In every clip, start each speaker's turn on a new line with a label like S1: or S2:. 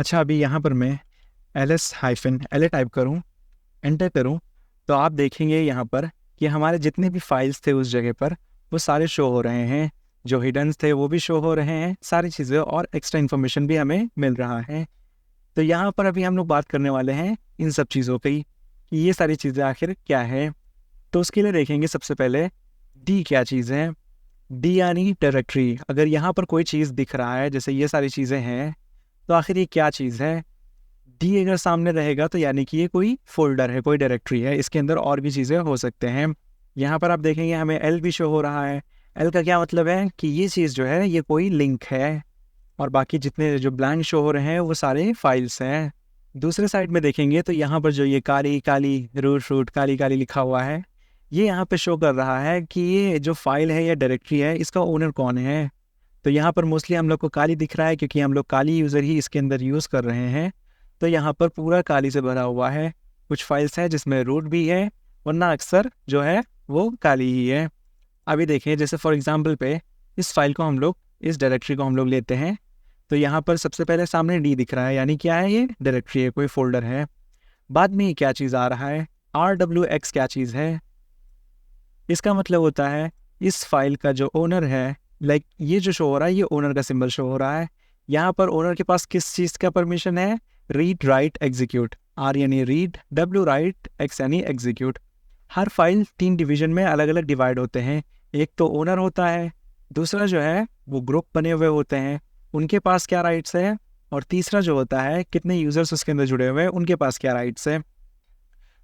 S1: अच्छा, अभी यहाँ पर मैं ls-la टाइप करूँ, एंटर करूँ, तो आप देखेंगे यहाँ पर कि हमारे जितने भी फाइल्स थे उस जगह पर वो सारे शो हो रहे हैं। जो हिडन्स थे वो भी शो हो रहे हैं, सारी चीज़ें और एक्स्ट्रा इन्फॉर्मेशन भी हमें मिल रहा है। तो यहाँ पर अभी हम लोग बात करने वाले हैं इन सब चीज़ों की कि ये सारी चीज़ें आखिर क्या है। तो उसके लिए देखेंगे सबसे पहले डी क्या चीज़ है। डी यानी डायरेक्टरी। अगर यहाँ पर कोई चीज़ दिख रहा है, जैसे ये सारी चीज़ें हैं, तो आखिर ये क्या चीज़ है। डी अगर सामने रहेगा तो यानी कि ये कोई फोल्डर है, कोई डायरेक्टरी है, इसके अंदर और भी चीज़ें हो सकते हैं। यहाँ पर आप देखेंगे हमें एल भी शो हो रहा है। एल का क्या मतलब है कि ये चीज़ जो है ये कोई लिंक है, और बाकी जितने जो ब्लैंक शो हो रहे हैं वो सारे फाइल्स हैं। दूसरे साइड में देखेंगे तो यहाँ पर जो ये काली काली रूट काली काली लिखा हुआ है, ये यहाँ पे शो कर रहा है कि ये जो फाइल है या डायरेक्टरी है इसका ओनर कौन है। तो यहाँ पर मोस्टली हम लोग को काली दिख रहा है क्योंकि हम लोग काली यूज़र ही इसके अंदर यूज़ कर रहे हैं। तो यहाँ पर पूरा काली से भरा हुआ है। कुछ फाइल्स हैं जिसमें रूट भी है, वरना अक्सर जो है वो काली ही है। अभी देखें, जैसे फॉर एग्जांपल पे इस फाइल को हम लोग, इस डायरेक्टरी को हम लोग लेते हैं, तो यहाँ पर सबसे पहले सामने डी दिख रहा है, यानी क्या है, ये डायरेक्टरी है, कोई फोल्डर है। बाद में ये क्या चीज़ आ रहा है, RWX क्या चीज़ है। इसका मतलब होता है इस फाइल का जो ओनर है, लाइक ये जो शो हो रहा है ये ओनर का सिंबल शो हो रहा है। यहाँ पर ओनर के पास किस चीज़ का परमिशन है, रीड राइट एग्जीक्यूट। R यानी रीड, W राइट, X यानी एग्जीक्यूट। हर फाइल 3 डिवीजन में अलग अलग डिवाइड होते हैं। एक तो ओनर होता है, दूसरा जो है वो ग्रुप बने हुए होते हैं, उनके पास क्या राइट्स है, और तीसरा जो होता है कितने यूजर्स उसके अंदर जुड़े हुए हैं, उनके पास क्या राइट्स है।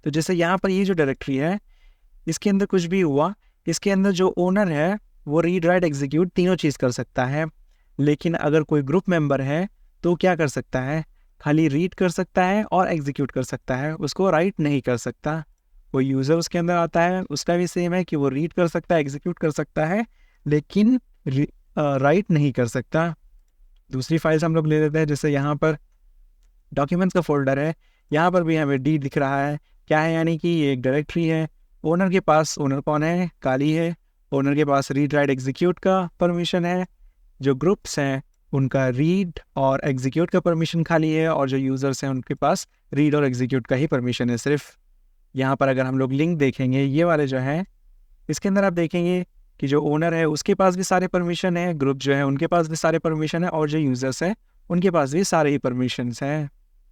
S1: तो जैसे यहाँ पर ये जो डायरेक्टरी है, इसके अंदर कुछ भी हुआ, इसके अंदर जो ओनर है वो रीड राइट एग्जीक्यूट तीनों चीज़ कर सकता है। लेकिन अगर कोई ग्रुप मेंबर है तो क्या कर सकता है, खाली रीड कर सकता है और एग्जीक्यूट कर सकता है, उसको राइट नहीं कर सकता। कोई यूज़र उसके अंदर आता है, उसका भी सेम है कि वो रीड कर सकता है, एग्जीक्यूट कर सकता है, लेकिन राइट नहीं कर सकता। दूसरी फाइल्स हम लोग ले लेते हैं, जैसे यहाँ पर डॉक्यूमेंट्स का फोल्डर है, यहाँ पर भी हमें डी दिख रहा है। क्या है, यानी कि ये एक डायरेक्टरी है। ओनर के पास, ओनर कौन है, काली है। ओनर के पास रीड राइट एग्जीक्यूट का परमिशन है। जो ग्रुप्स हैं उनका रीड और एग्जीक्यूट का परमिशन खाली है, और जो यूज़र्स हैं उनके पास रीड और एग्जीक्यूट का ही परमिशन है सिर्फ। यहाँ पर अगर हम लोग लिंक देखेंगे, ये वाले जो हैं, इसके अंदर आप देखेंगे कि जो ओनर है उसके पास भी सारे परमिशन है, ग्रुप जो है उनके पास भी सारे परमिशन है, और जो यूज़र्स हैं उनके पास भी सारे ही परमिशंस हैं।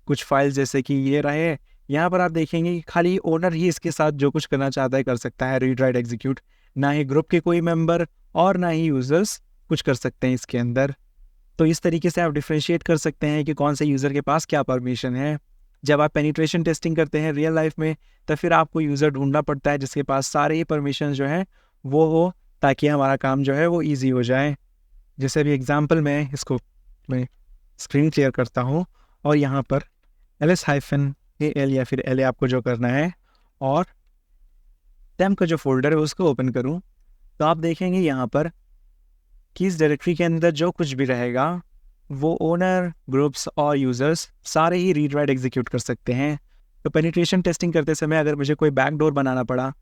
S1: कुछ फाइल्स जैसे कि ये रहे, यहाँ पर आप देखेंगे कि खाली ओनर ही इसके साथ जो कुछ करना चाहता है कर सकता है, रीड राइट एग्जीक्यूट। ना ही ग्रुप के कोई मेंबर और ना ही यूज़र्स कुछ कर सकते हैं इसके अंदर। तो इस तरीके से आप डिफ्रेंशिएट कर सकते हैं कि कौन से यूज़र के पास क्या परमिशन है। जब आप पेनिट्रेशन टेस्टिंग करते हैं रियल लाइफ में, तो फिर आपको यूज़र ढूंढना पड़ता है जिसके पास सारे ही परमिशन जो हैं वो हो, ताकि हमारा काम जो है वो ईजी हो जाए। जैसे अभी एग्जाम्पल में इसको मैं स्क्रीन क्लियर करता हूँ, और यहाँ पर ls-al या फिर la आपको जो करना है, और temp का जो फोल्डर है उसको ओपन करूँ, तो आप देखेंगे यहाँ पर कि इस डायरेक्टरी के अंदर जो कुछ भी रहेगा वो ओनर, ग्रुप्स और यूज़र्स सारे ही रीड राइट एग्जीक्यूट कर सकते हैं। तो पेनिट्रेशन टेस्टिंग करते समय अगर मुझे कोई बैकडोर बनाना पड़ा,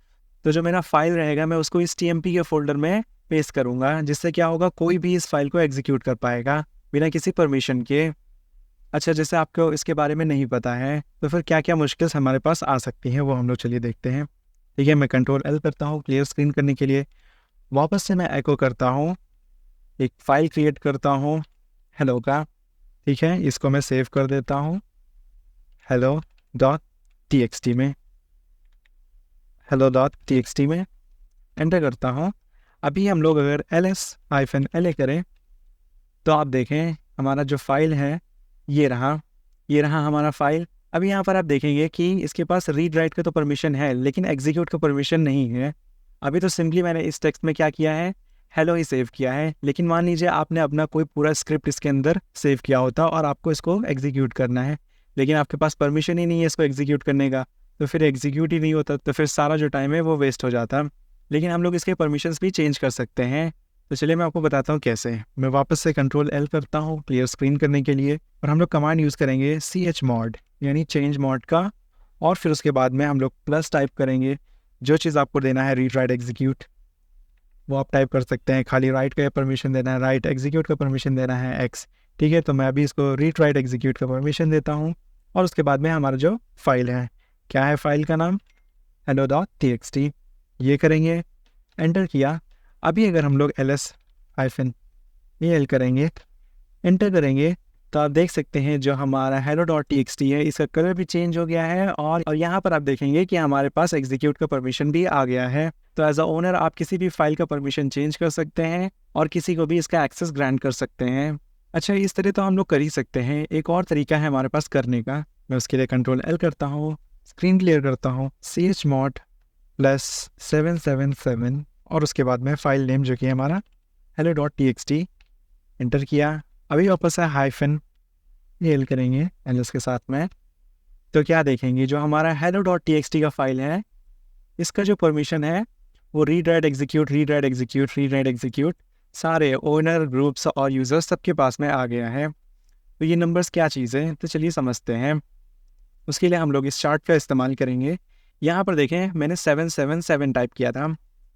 S1: तो जो मेरा फाइल रहेगा मैं उसको इस TMP के फोल्डर में पेस्ट करूँगा, जिससे क्या होगा, कोई भी इस फाइल को एग्जीक्यूट कर पाएगा बिना किसी परमिशन के। अच्छा, जैसे आपको इसके बारे में नहीं पता है तो फिर क्या क्या मुश्किल्स हमारे पास आ सकती हैं वो हम लोग चलिए देखते हैं। ठीक है, मैं Ctrl-L करता हूँ क्लियर स्क्रीन करने के लिए। वापस से मैं एको करता हूँ, एक फ़ाइल क्रिएट करता हूँ हेलो का। ठीक है, इसको मैं सेव कर देता हूँ hello.txt में, hello.txt में एंटर करता हूँ। अभी हम लोग अगर ls-la करें तो आप देखें हमारा जो फाइल है ये रहा हमारा फाइल। अभी यहाँ पर आप देखेंगे कि इसके पास रीड राइट का तो परमिशन है, लेकिन एग्जीक्यूट का परमिशन नहीं है। अभी तो सिंपली मैंने इस टेक्स्ट में क्या किया है, हेलो ही सेव किया है। लेकिन मान लीजिए आपने अपना कोई पूरा स्क्रिप्ट इसके अंदर सेव किया होता और आपको इसको एग्जीक्यूट करना है, लेकिन आपके पास परमिशन ही नहीं है इसको एग्जीक्यूट करने का, तो फिर एग्जीक्यूट ही नहीं होता, तो फिर सारा जो टाइम है वो वेस्ट हो जाता। लेकिन हम लोग इसके परमिशंस भी चेंज कर सकते हैं। तो चलिए मैं आपको बताता हूँ कैसे। मैं वापस से Ctrl-L करता हूँ क्लियर स्क्रीन करने के लिए, और हम लोग कमांड यूज़ करेंगे chmod यानी चेंज मॉड का, और फिर उसके बाद में हम लोग प्लस टाइप करेंगे। जो चीज़ आपको देना है रीड राइट एग्जीक्यूट वो आप टाइप कर सकते हैं, खाली राइट का परमिशन देना है राइट, एग्जीक्यूट का परमिशन देना है X, ठीक है, तो मैं अभी इसको रीड राइट एग्जीक्यूट का परमिशन देता हूँ और उसके बाद में हमारा जो फाइल है, क्या है फाइल का नाम, hello.txt, ये करेंगे, एंटर किया। अभी अगर हम लोग ls-al करेंगे, एंटर करेंगे, तो आप देख सकते हैं जो हमारा hello.txt है इसका कलर भी चेंज हो गया है और यहाँ पर आप देखेंगे कि हमारे पास एग्जीक्यूट का परमिशन भी आ गया है। तो एज अ ओनर आप किसी भी फाइल का परमिशन चेंज कर सकते हैं और किसी को भी इसका एक्सेस ग्रांट कर सकते हैं। अच्छा, इस तरह तो हम लोग कर ही सकते हैं। एक और तरीका है हमारे पास करने का, मैं उसके लिए Ctrl+L करता हूँ, स्क्रीन क्लियर करता हूँ, chmod +777 और उसके बाद में फाइल नेम जो कि हमारा hello.txt, एंटर किया। अभी वापस है -al करेंगे ls के साथ में, तो क्या देखेंगे जो हमारा hello.txt का फाइल है इसका जो परमिशन है वो रीड राइट एग्जीक्यूट सारे ओनर, ग्रुप्स और यूज़र्स सबके पास में आ गया है। तो ये नंबर्स क्या चीज़ है, तो चलिए समझते हैं। उसके लिए हम लोग इस चार्ट का इस्तेमाल करेंगे। यहाँ पर देखें मैंने 777 टाइप किया था।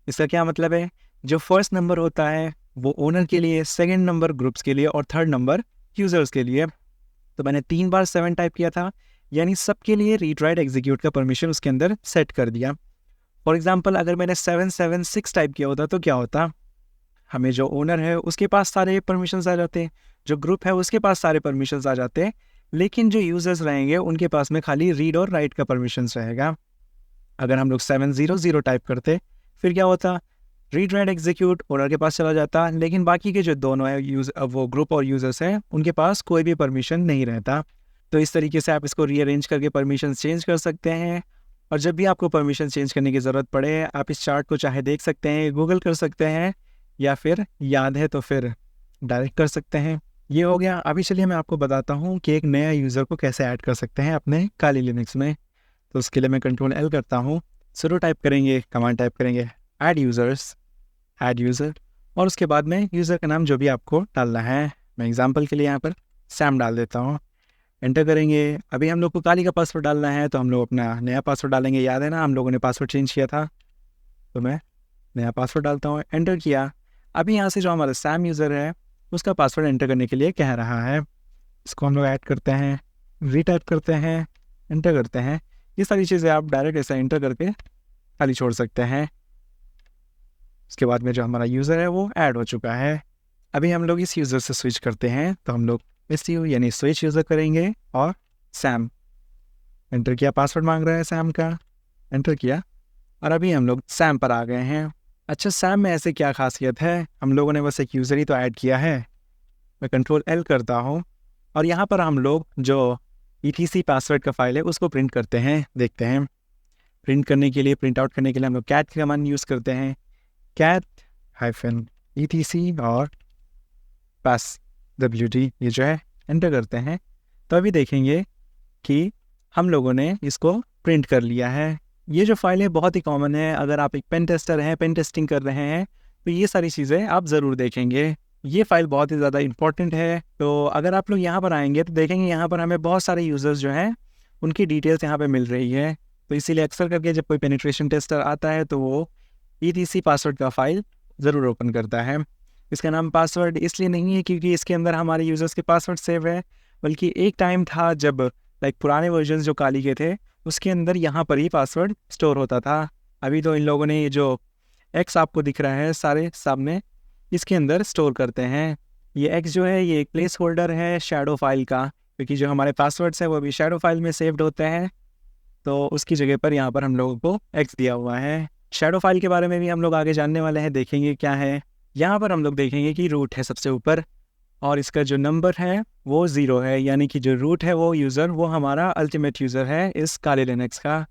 S1: इसका क्या मतलब है, जो फर्स्ट नंबर होता है वो ओनर के लिए, सेकंड नंबर ग्रुप्स के लिए और थर्ड नंबर यूज़र्स के लिए। तो मैंने 3 बार 7 टाइप किया था, यानी सबके लिए रीड राइट एग्जीक्यूट का परमिशन उसके अंदर सेट कर दिया। फॉर एग्जाम्पल अगर मैंने 776 टाइप किया होता तो क्या होता, हमें जो ओनर है उसके पास सारे परमिशंस आ जाते, जो ग्रुप है उसके पास सारे परमिशंस आ जाते, लेकिन जो यूज़र्स रहेंगे उनके पास में खाली रीड और राइट का परमिशंस रहेगा। अगर हम लोग 700 टाइप करते फिर क्या होता, रीड राइट एग्जीक्यूट ओनर के पास चला जाता, लेकिन बाकी के जो दोनों है वो ग्रुप और यूज़र्स हैं उनके पास कोई भी परमिशन नहीं रहता। तो इस तरीके से आप इसको रीअरेंज करके परमिशन चेंज कर सकते हैं। और जब भी आपको परमिशन चेंज करने की ज़रूरत पड़े आप इस चार्ट को चाहे देख सकते हैं, गूगल कर सकते हैं, या फिर याद है तो फिर डायरेक्ट कर सकते हैं। ये हो गया। अभी चलिए मैं आपको बताता हूँ कि एक नया यूज़र को कैसे ऐड कर सकते हैं अपने काली लिनक्स में। तो उसके लिए मैं Ctrl+L करता हूँ, शुरू टाइप करेंगे, कमांड टाइप करेंगे ऐड यूज़र और उसके बाद में यूज़र का नाम जो भी आपको डालना है, मैं एग्जांपल के लिए यहाँ पर सैम डाल देता हूँ, एंटर करेंगे। अभी हम लोग को काली का पासवर्ड डालना है तो हम लोग अपना नया पासवर्ड डालेंगे। याद है ना हम लोगों ने पासवर्ड चेंज किया था, तो मैं नया पासवर्ड डालता हूँ, एंटर किया। अभी यहाँ से जो हमारा सैम यूज़र है उसका पासवर्ड एंटर करने के लिए कह रहा है, इसको हम लोग ऐड करते हैं, रीटाइप करते हैं, एंटर करते हैं। ये सारी चीज़ें आप डायरेक्ट ऐसा एंटर करके खाली छोड़ सकते हैं। उसके बाद में जो हमारा यूज़र है वो ऐड हो चुका है। अभी हम लोग इस यूज़र से स्विच करते हैं, तो हम लोग यानी स्विच यूज़र करेंगे और सैम एंटर किया, पासवर्ड मांग रहा है सैम का, एंटर किया और अभी हम लोग सैम पर आ गए हैं। अच्छा, सैम में ऐसे क्या खासियत है, हम लोगों ने बस एक यूज़र ही तो ऐड किया है। मैं Ctrl+L करता हूँ और यहाँ पर हम लोग जो etc पासवर्ड का फाइल है उसको प्रिंट करते हैं, देखते हैं। प्रिंट करने के लिए, प्रिंट आउट करने के लिए हम लोग कैट की कमांड यूज़ करते हैं, cat-etc और passwd, ये जो है एंटर करते हैं। तो अभी देखेंगे कि हम लोगों ने इसको प्रिंट कर लिया है। ये जो फाइल है बहुत ही कॉमन है, अगर आप एक पेन टेस्टर हैं, पेन टेस्टिंग कर रहे हैं तो ये सारी चीज़ें आप ज़रूर देखेंगे। ये फाइल बहुत ही ज़्यादा इंपॉर्टेंट है। तो अगर आप लोग यहाँ पर आएंगे तो देखेंगे यहाँ पर हमें बहुत सारे यूज़र्स जो हैं उनकी डिटेल्स यहाँ पे मिल रही है। तो इसीलिए अक्सर करके जब कोई पेनिट्रेशन टेस्टर आता है तो वो etc पासवर्ड का फाइल ज़रूर ओपन करता है। इसका नाम पासवर्ड इसलिए नहीं है क्योंकि इसके अंदर हमारे यूज़र्स के पासवर्ड सेव है, बल्कि एक टाइम था जब पुराने वर्जन जो काली के थे उसके अंदर यहाँ पर ही पासवर्ड स्टोर होता था। अभी तो इन लोगों ने ये जो एक्स आपको दिख रहा है सारे सामने, इसके अंदर स्टोर करते हैं। ये एक्स जो है ये एक प्लेस होल्डर है शैडो फाइल का, क्योंकि जो हमारे पासवर्ड्स हैं वो भी शैडो फाइल में सेव्ड होते हैं, तो उसकी जगह पर यहाँ पर हम लोगों को एक्स दिया हुआ है। शैडो फाइल के बारे में भी हम लोग आगे जानने वाले हैं, देखेंगे क्या है। यहाँ पर हम लोग देखेंगे कि रूट है सबसे ऊपर और इसका जो नंबर है वो 0 है, यानी कि जो रूट है वो यूज़र वो हमारा अल्टीमेट यूज़र है इस काली लिनक्स का।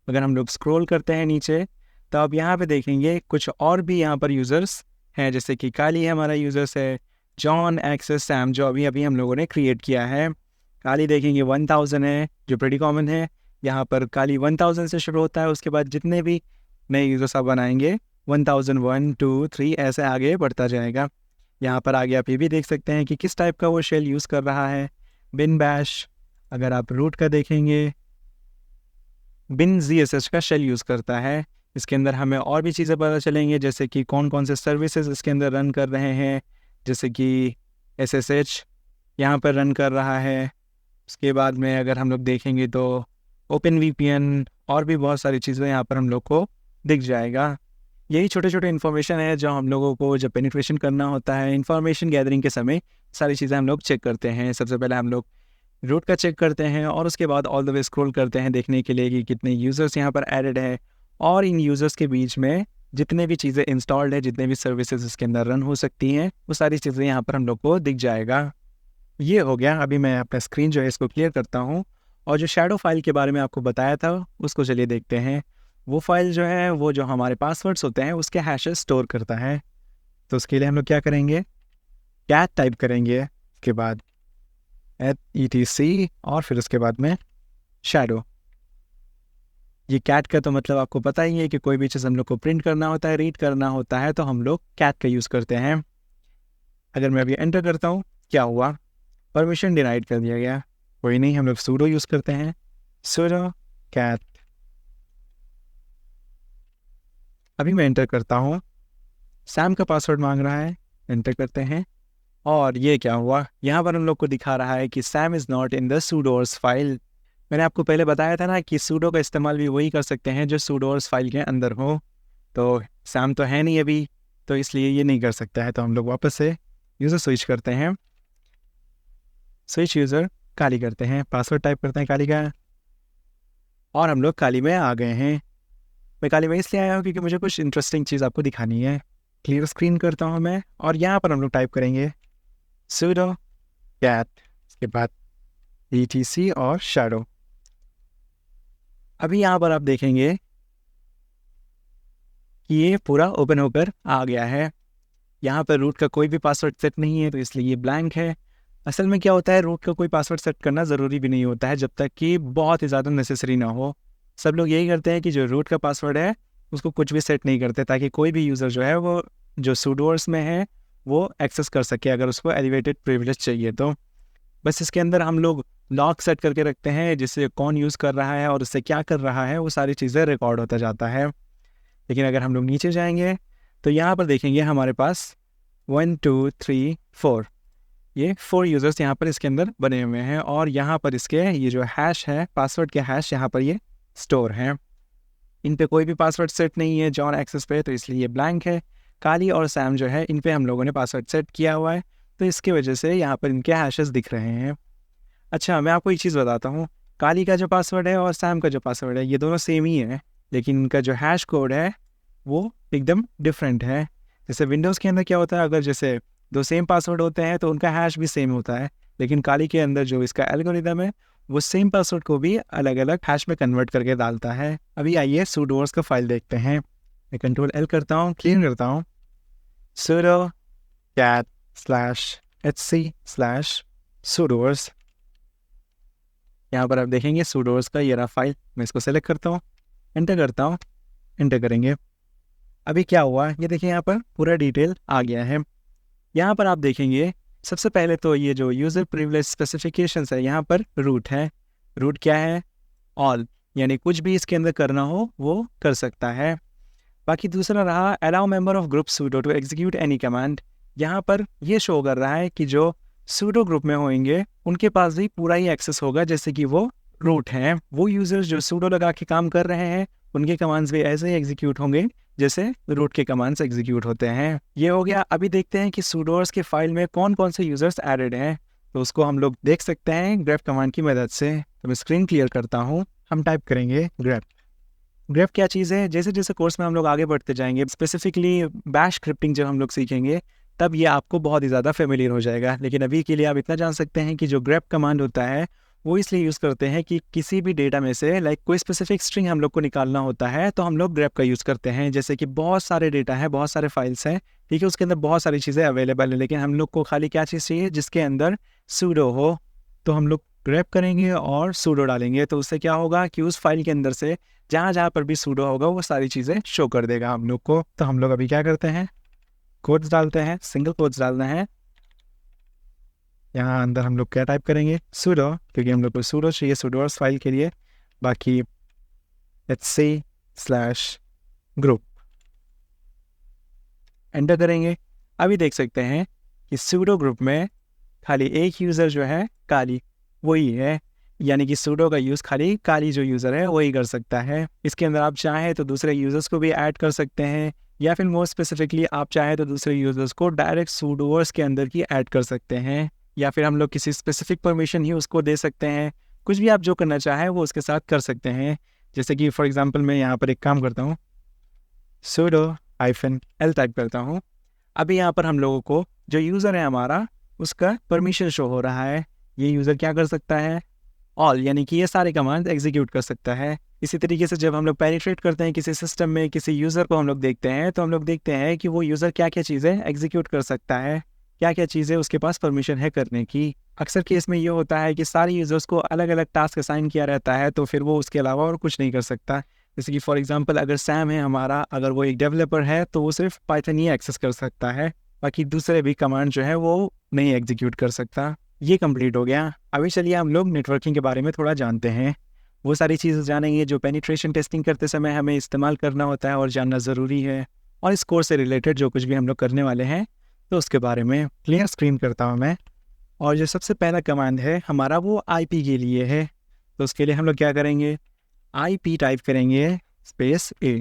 S1: अगर हम लोग स्क्रॉल करते हैं नीचे तो अब यहाँ पे देखेंगे कुछ और भी यहाँ पर यूज़र्स हैं, जैसे कि काली हमारा यूज़र्स है, जॉन, एक्सेस, सैम जो अभी अभी हम लोगों ने क्रिएट किया है। काली देखेंगे 1000 है जो प्रेटी कॉमन है, यहाँ पर काली 1000 से शुरू होता है, उसके बाद जितने भी नए यूज़र्स आप बनाएंगे 1001, 2, 3 ऐसे आगे बढ़ता जाएगा। यहाँ पर आगे आप ये भी देख सकते हैं कि किस टाइप का वो शेल यूज़ कर रहा है, बिन बैश। अगर आप रूट का देखेंगे बिन ZSH का शेल यूज़ करता है। इसके अंदर हमें और भी चीज़ें पता चलेंगे, जैसे कि कौन कौन से सर्विसेज इसके अंदर रन कर रहे हैं, जैसे कि SSH, यहाँ पर रन कर रहा है। उसके बाद में अगर हम लोग देखेंगे तो ओपन वीपीएन और भी बहुत सारी चीज़ें यहाँ पर हम लोग को दिख जाएगा। यही छोटे छोटे इन्फॉर्मेशन है जो हम लोगों को जब पेनिट्रेशन करना होता है, इन्फॉर्मेशन गैदरिंग के समय सारी चीज़ें हम लोग चेक करते हैं। सबसे पहले हम लोग रूट का चेक करते हैं और उसके बाद ऑल द वे स्क्रॉल करते हैं देखने के लिए कि कितने यूज़र्स यहाँ पर एडेड है, और इन यूज़र्स के बीच में जितने भी चीज़ें इंस्टॉल्ड है, जितने भी सर्विसेज इसके अंदर रन हो सकती हैं, वो सारी चीज़ें यहाँ पर हम लोग को दिख जाएगा। ये हो गया। अभी मैं अपना स्क्रीन जो है इसको क्लियर करता हूँ, और जो शैडो फाइल के बारे में आपको बताया था उसको चलिए देखते हैं। वो फाइल जो है वो जो हमारे पासवर्ड्स होते हैं उसके हैशेस स्टोर करता है। तो उसके लिए हम लोग क्या करेंगे, कैट टाइप करेंगे, उसके बाद etc और फिर उसके बाद में शैडो। ये कैट का तो मतलब आपको पता ही है कि कोई भी चीज़ हम लोग को प्रिंट करना होता है, रीड करना होता है, तो हम लोग कैट का यूज़ करते हैं। अगर मैं अभी एंटर करता हूँ, क्या हुआ, परमिशन डिनाइड कर दिया गया। कोई नहीं, हम लोग सूडो यूज़ करते हैं, सूडो कैट। अभी मैं एंटर करता हूँ, सैम का पासवर्ड मांग रहा है, एंटर करते हैं, और ये क्या हुआ, यहाँ पर हम लोग को दिखा रहा है कि Sam is not in the sudoers file. मैंने आपको पहले बताया था ना कि सूडो का इस्तेमाल भी वही कर सकते हैं जो सूडोर्स फाइल के अंदर हो। तो सैम तो है नहीं अभी, तो इसलिए ये नहीं कर सकता है। तो हम लोग वापस से यूज़र स्विच करते हैं, स्विच यूज़र काली करते हैं, पासवर्ड टाइप करते हैं काली का, और हम लोग काली में आ गए हैं। मैं काली में इसलिए आया हूँ क्योंकि मुझे कुछ इंटरेस्टिंग चीज़ आपको दिखानी है। क्लियर स्क्रीन करता हूँ मैं, और यहाँ पर हम लोग टाइप करेंगे sudo cat, इसके बाद etc और shadow। अभी यहाँ पर आप देखेंगे कि ये पूरा ओपन होकर आ गया है। यहाँ पर रूट का कोई भी पासवर्ड सेट नहीं है, तो इसलिए ये ब्लैंक है। असल में क्या होता है, रूट का कोई पासवर्ड सेट करना ज़रूरी भी नहीं होता है जब तक कि बहुत ही ज़्यादा नेसेसरी ना हो। सब लोग यही करते हैं कि जो रूट का पासवर्ड है उसको कुछ भी सेट नहीं करते, ताकि कोई भी यूज़र जो है वो जो सूडोर्स में है वो एक्सेस कर सके अगर उसको एलिवेटेड प्रिविलेज चाहिए तो। बस इसके अंदर हम लोग लॉक सेट करके रखते हैं, जिससे कौन यूज़ कर रहा है और उससे क्या कर रहा है वो सारी चीज़ें रिकॉर्ड होता जाता है। लेकिन अगर हम लोग नीचे जाएंगे तो यहाँ पर देखेंगे हमारे पास 1 2 3 4 ये 4 यूज़र्स यहाँ पर इसके अंदर बने हुए हैं, और यहाँ पर इसके ये जो हैश है, पासवर्ड के हैश यहाँ पर ये स्टोर हैं। इन पे कोई भी पासवर्ड सेट नहीं है जॉन एक्सेस पे, तो इसलिए ये ब्लैंक है। काली और सैम जो है इन पे हम लोगों ने पासवर्ड सेट किया हुआ है, तो इसकी वजह से यहाँ पर इनके हैशेस दिख रहे हैं। अच्छा, मैं आपको एक चीज़ बताता हूँ, काली का जो पासवर्ड है और सैम का जो पासवर्ड है ये दोनों सेम ही है, लेकिन इनका जो हैश कोड है वो एकदम डिफरेंट है। जैसे विंडोज़ के अंदर क्या होता है, अगर जैसे दो सेम पासवर्ड होते हैं तो उनका हैश भी सेम होता है, लेकिन काली के अंदर जो इसका एल्गोरिदम है वो सेम पासवर्ड को भी अलग अलग हैश में कन्वर्ट करके डालता है। अभी आइए सूडोर्स का फाइल देखते हैं। मैं कंट्रोल एल करता हूँ, क्लियर करता हूँ, sudo cat /etc/sudoers। यहाँ पर आप देखेंगे सूडोर्स का ये रहा फाइल। मैं इसको सेलेक्ट करता हूँ, एंटर करता हूँ, एंटर करेंगे। अभी क्या हुआ, ये देखिए यहाँ पर पूरा डिटेल आ गया है। यहाँ पर आप देखेंगे सबसे पहले तो ये जो यूज़र प्रिविलेज स्पेसिफिकेशंस है, यहाँ पर रूट है। रूट क्या है, ऑल, यानी कुछ भी इसके अंदर करना हो वो कर सकता है। बाकी दूसरा रहा allow member of group sudo to execute any command. यहाँ पर ये शो कर रहा है कि जो सूडो ग्रुप में होंगे उनके पास भी पूरा ही एक्सेस होगा, जैसे कि वो रूट हैं। वो यूजर्स जो सूडो लगा के काम कर रहे हैं उनके कमांड्स भी ऐसे ही एग्जीक्यूट होंगे जैसे रूट के कमांड्स एग्जीक्यूट होते हैं। ये हो गया। अभी देखते हैं कि सूडोर्स के फाइल में कौन कौन से यूजर्स एडेड हैं, तो उसको हम लोग देख सकते हैं ग्रेप कमांड की मदद से। तो मैं स्क्रीन क्लियर करता हूँ, हम टाइप करेंगे ग्रेप। ग्रेप क्या चीज़ है, जैसे जैसे कोर्स में हम लोग आगे बढ़ते जाएंगे, स्पेसिफिकली बैश स्क्रिप्टिंग जब हम लोग सीखेंगे तब ये आपको बहुत ही ज़्यादा फेमिलियर हो जाएगा। लेकिन अभी के लिए आप इतना जान सकते हैं कि जो ग्रेप कमांड होता है वो इसलिए यूज़ करते हैं कि किसी भी डेटा में से लाइक कोई स्पेसिफिक स्ट्रिंग हम लोग को निकालना होता है, तो हम लोग ग्रेप का यूज़ करते हैं। जैसे कि बहुत सारे डेटा है, बहुत सारे फाइल्स हैं, ठीक है, उसके अंदर बहुत सारी चीज़ें अवेलेबल है, लेकिन हम लोग को खाली क्या चीज़ चाहिए, जिसके अंदर सूडो हो। तो हम लोग ग्रेप करेंगे और सूडो डालेंगे, तो उससे क्या होगा कि उस फाइल के अंदर से जहाँ जहाँ पर भी सूडो होगा वो सारी चीज़ें शो कर देगा हम लोग को। तो हम लोग अभी क्या करते हैं, कोड्स डालते हैं, सिंगल कोड्स डालना है। यहाँ अंदर हम लोग क्या टाइप करेंगे, सूडो, क्योंकि हम लोग को सूडो चाहिए सूडोर्स फाइल के लिए। बाकी लेट्स से /group, एंटर करेंगे। अभी देख सकते हैं कि सूडो ग्रुप में खाली एक यूज़र जो है काली वही है, यानी कि सूडो का यूज़ खाली काली जो यूज़र है वही कर सकता है। इसके अंदर आप चाहें तो दूसरे यूज़र्स को भी ऐड कर सकते हैं, या फिर मोर स्पेसिफिकली आप चाहें तो दूसरे यूज़र्स को डायरेक्ट सूडोवर्स के अंदर की ऐड कर सकते हैं, या फिर हम लोग किसी स्पेसिफिक परमिशन ही उसको दे सकते हैं। कुछ भी आप जो करना चाहें वो उसके साथ कर सकते हैं। जैसे कि फॉर एग्जांपल मैं यहाँ पर एक काम करता हूँ, sudo-l टाइप करता हूँ। अभी यहाँ पर हम लोगों को जो यूज़र है हमारा उसका परमिशन शो हो रहा है। ये यूज़र क्या कर सकता है, ऑल, यानी कि ये सारे कमांड एग्जीक्यूट कर सकता है। इसी तरीके से जब हम लोग पेनिट्रेट करते हैं किसी सिस्टम में, किसी यूज़र को हम लोग देखते हैं, तो हम लोग देखते हैं कि वो यूज़र क्या क्या चीज़ें एग्जीक्यूट कर सकता है, क्या क्या चीज़ें उसके पास परमिशन है करने की। अक्सर केस में ये होता है कि सारे यूज़र्स को अलग अलग टास्क असाइन किया रहता है, तो फिर वो उसके अलावा और कुछ नहीं कर सकता। जैसे कि फॉर एग्जांपल अगर सैम है हमारा, अगर वो एक डेवलपर है तो वो सिर्फ पाइथन ही एक्सेस कर सकता है, बाकी दूसरे भी कमांड जो है वो नहीं एग्जीक्यूट कर सकता। ये कंप्लीट हो गया। अभी चलिए हम लोग नेटवर्किंग के बारे में थोड़ा जानते हैं। वो सारी चीज़ें जानेंगे जो पेनिट्रेशन टेस्टिंग करते समय हमें इस्तेमाल करना होता है और जानना ज़रूरी है, और इस कोर्स से रिलेटेड जो कुछ भी हम लोग करने वाले हैं तो उसके बारे में क्लियर स्क्रीन करता हूँ मैं। और जो सबसे पहला कमांड है हमारा वो IP के लिए है। तो उसके लिए हम लोग क्या करेंगे, IP टाइप करेंगे स्पेस A।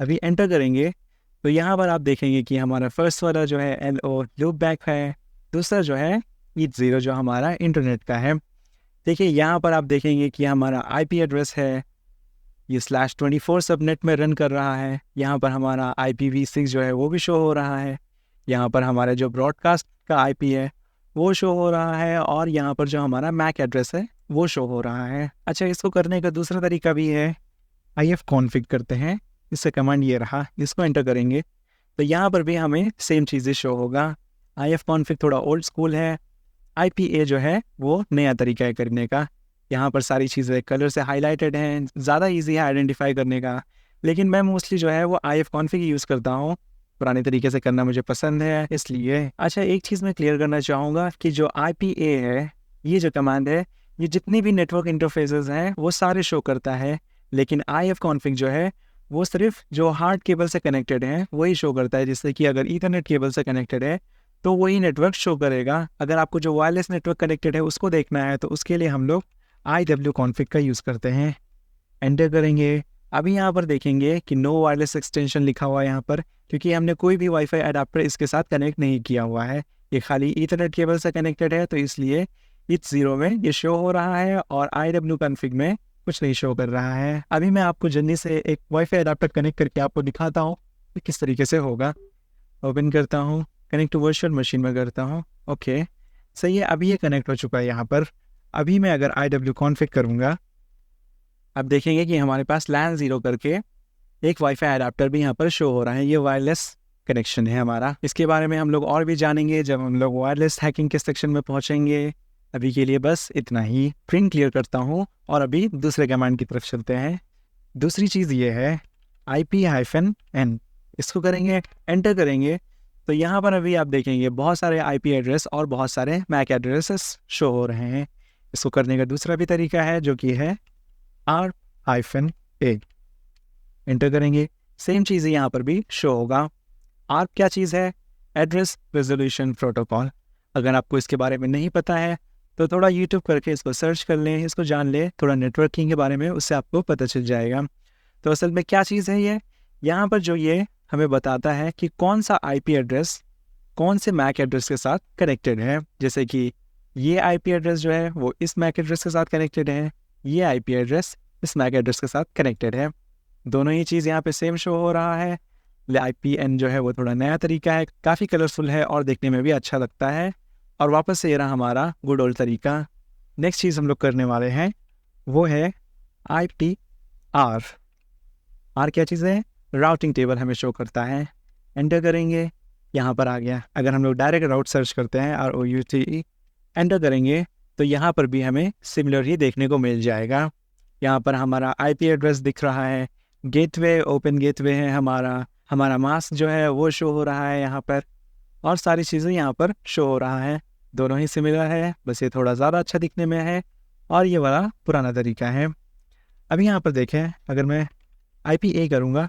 S1: अभी एंटर करेंगे तो यहाँ पर आप देखेंगे कि हमारा फर्स्ट वाला जो है LO लूप बैक है, दूसरा जो है ईच 0 जो हमारा इंटरनेट का है। देखिए यहाँ पर आप देखेंगे कि हमारा IP एड्रेस है ये /24 सबनेट में रन कर रहा है। यहाँ पर हमारा IPv6 जो है वो भी शो हो रहा है। यहाँ पर हमारा जो ब्रॉडकास्ट का IP है वो शो हो रहा है, और यहाँ पर जो हमारा मैक एड्रेस है वो शो हो रहा है। अच्छा, इसको करने का दूसरा तरीका भी है, IF कॉन्फ़िग करते हैं। इससे कमांड ये रहा, इसको एंटर करेंगे तो यहाँ पर भी हमें सेम चीज़ें शो होगा। IF कॉन्फ़िग थोड़ा ओल्ड स्कूल है, IPA जो है वो नया तरीका है करने का। यहाँ पर सारी चीज़ें कलर से हाईलाइटेड हैं, ज़्यादा इजी है आइडेंटिफाई करने का, लेकिन मैं मोस्टली जो है वो IF कॉन्फ़िग यूज़ करता हूँ। पुराने तरीके से करना मुझे पसंद है इसलिए। अच्छा, एक चीज़ मैं क्लियर करना चाहूँगा कि जो IPA है, ये जो कमांड है, ये जितनी भी नेटवर्क इंटरफेसेस हैं वो सारे शो करता है, लेकिन IF कॉन्फ़िग जो है वो सिर्फ जो हार्ड केबल से कनेक्टेड हैं वही शो करता है। जैसे कि अगर ईथरनेट केबल से कनेक्टेड है तो वही नेटवर्क शो करेगा। अगर आपको जो वायरलेस नेटवर्क कनेक्टेड है उसको देखना है तो उसके लिए हम लोग IW कॉन्फ़िग का यूज़ करते हैं। एंटर करेंगे। अभी यहाँ पर देखेंगे कि नो वायरलेस एक्सटेंशन लिखा हुआ है यहाँ पर, क्योंकि हमने कोई भी वाईफाई अडाप्टर इसके साथ कनेक्ट नहीं किया हुआ है। ये खाली ईथरनेट केबल से कनेक्टेड है, तो इसलिए ईच 0 में ये शो हो रहा है और IW कॉन्फ़िग में कुछ नहीं शो कर रहा है। अभी मैं आपको जल्दी से एक वाईफाई अडाप्टर कनेक्ट करके आपको दिखाता हूँ कि किस तरीके से होगा। ओपन करता हूँ, कनेक्ट टू वर्चुअल मशीन में करता हूँ। ओके, सही है, अभी ये कनेक्ट हो चुका है यहाँ पर। अभी मैं अगर IW कॉन्फ़िग करूँगा, अब देखेंगे कि हमारे पास LAN 0 करके एक वाईफाई अडाप्टर भी यहाँ पर शो हो रहा है। ये वायरलेस कनेक्शन है हमारा। इसके बारे में हम लोग और भी जानेंगे जब हम लोग वायरलेस हैकिंग के सेक्शन में पहुँचेंगे। अभी के लिए बस इतना ही। प्रिंट क्लियर करता हूँ और अभी दूसरे कमांड की तरफ चलते हैं। दूसरी चीज़ ये है IP-N। इसको करेंगे, एंटर करेंगे तो यहाँ पर अभी आप देखेंगे बहुत सारे IP एड्रेस और बहुत सारे मैक एड्रेसेस शो हो रहे हैं। इसको करने का दूसरा भी तरीका है जो कि है ARP-A। एंटर करेंगे, सेम चीज़ यहाँ पर भी शो होगा। ARP क्या चीज़ है? Address resolution protocol. अगर आपको इसके बारे में नहीं पता है तो थोड़ा यूट्यूब करके इसको सर्च कर लें, इसको जान लें थोड़ा नेटवर्किंग के बारे में, उससे आपको पता चल जाएगा। तो असल में क्या चीज़ है ये? यहाँ पर जो ये हमें बताता है कि कौन सा IP एड्रेस कौन से मैक एड्रेस के साथ कनेक्टेड है। जैसे कि ये IP एड्रेस जो है वो इस मैक एड्रेस के साथ कनेक्टेड है, ये IP एड्रेस इस मैक एड्रेस के साथ कनेक्टेड है। दोनों ही चीज़ यहाँ पे सेम शो हो रहा है। IPN जो है वो थोड़ा नया तरीका है, काफ़ी कलरफुल है और देखने में भी अच्छा लगता है। और वापस से ये रहा हमारा गुड ओल्ड तरीका। नेक्स्ट चीज़ हम लोग करने वाले हैं वो है IPR। आर क्या चीज़ है? राउटिंग टेबल हमें शो करता है। एंटर करेंगे, यहाँ पर आ गया। अगर हम लोग डायरेक्ट राउट सर्च करते हैं ROUT एंटर करेंगे तो यहाँ पर भी हमें सिमिलर ही देखने को मिल जाएगा। यहाँ पर हमारा IP एड्रेस दिख रहा है, गेटवे ओपन गेटवे है हमारा मास्क जो है वो शो हो रहा है यहाँ पर, और सारी चीज़ें यहाँ पर शो हो रहा है। दोनों ही सिमिलर है, बस ये थोड़ा ज़्यादा अच्छा दिखने में है और ये वाला पुराना तरीका है। अभी यहाँ पर देखें, अगर मैं IPA करूँगा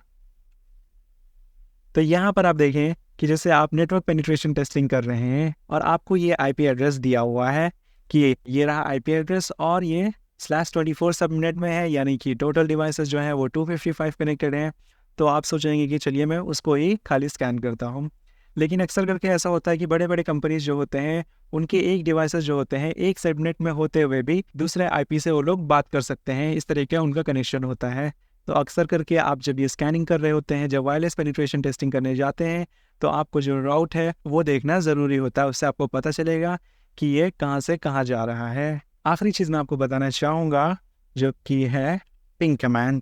S1: तो यहाँ पर आप देखें कि जैसे आप नेटवर्क पेनिट्रेशन टेस्टिंग कर रहे हैं और आपको ये आईपी एड्रेस दिया हुआ है कि ये रहा आईपी एड्रेस और ये /24 सबनेट में है, यानी कि टोटल डिवाइसेस जो हैं वो 255 कनेक्टेड हैं। तो आप सोचेंगे कि चलिए मैं उसको ही खाली स्कैन करता हूँ। लेकिन अक्सर करके ऐसा होता है कि बड़े बड़े कंपनीज जो होते हैं उनके एक डिवाइसेस जो होते हैं एक सबनेट में होते हुए भी दूसरे आईपी से वो लोग बात कर सकते हैं, इस तरह का उनका कनेक्शन होता है। तो अक्सर करके आप जब ये स्कैनिंग कर रहे होते हैं, जब वायरलेस पेनिट्रेशन टेस्टिंग करने जाते हैं, तो आपको जो राउट है वो देखना ज़रूरी होता है। उससे आपको पता चलेगा कि ये कहाँ से कहाँ जा रहा है। आखिरी चीज़ मैं आपको बताना चाहूँगा जो कि है पिंग कमांड।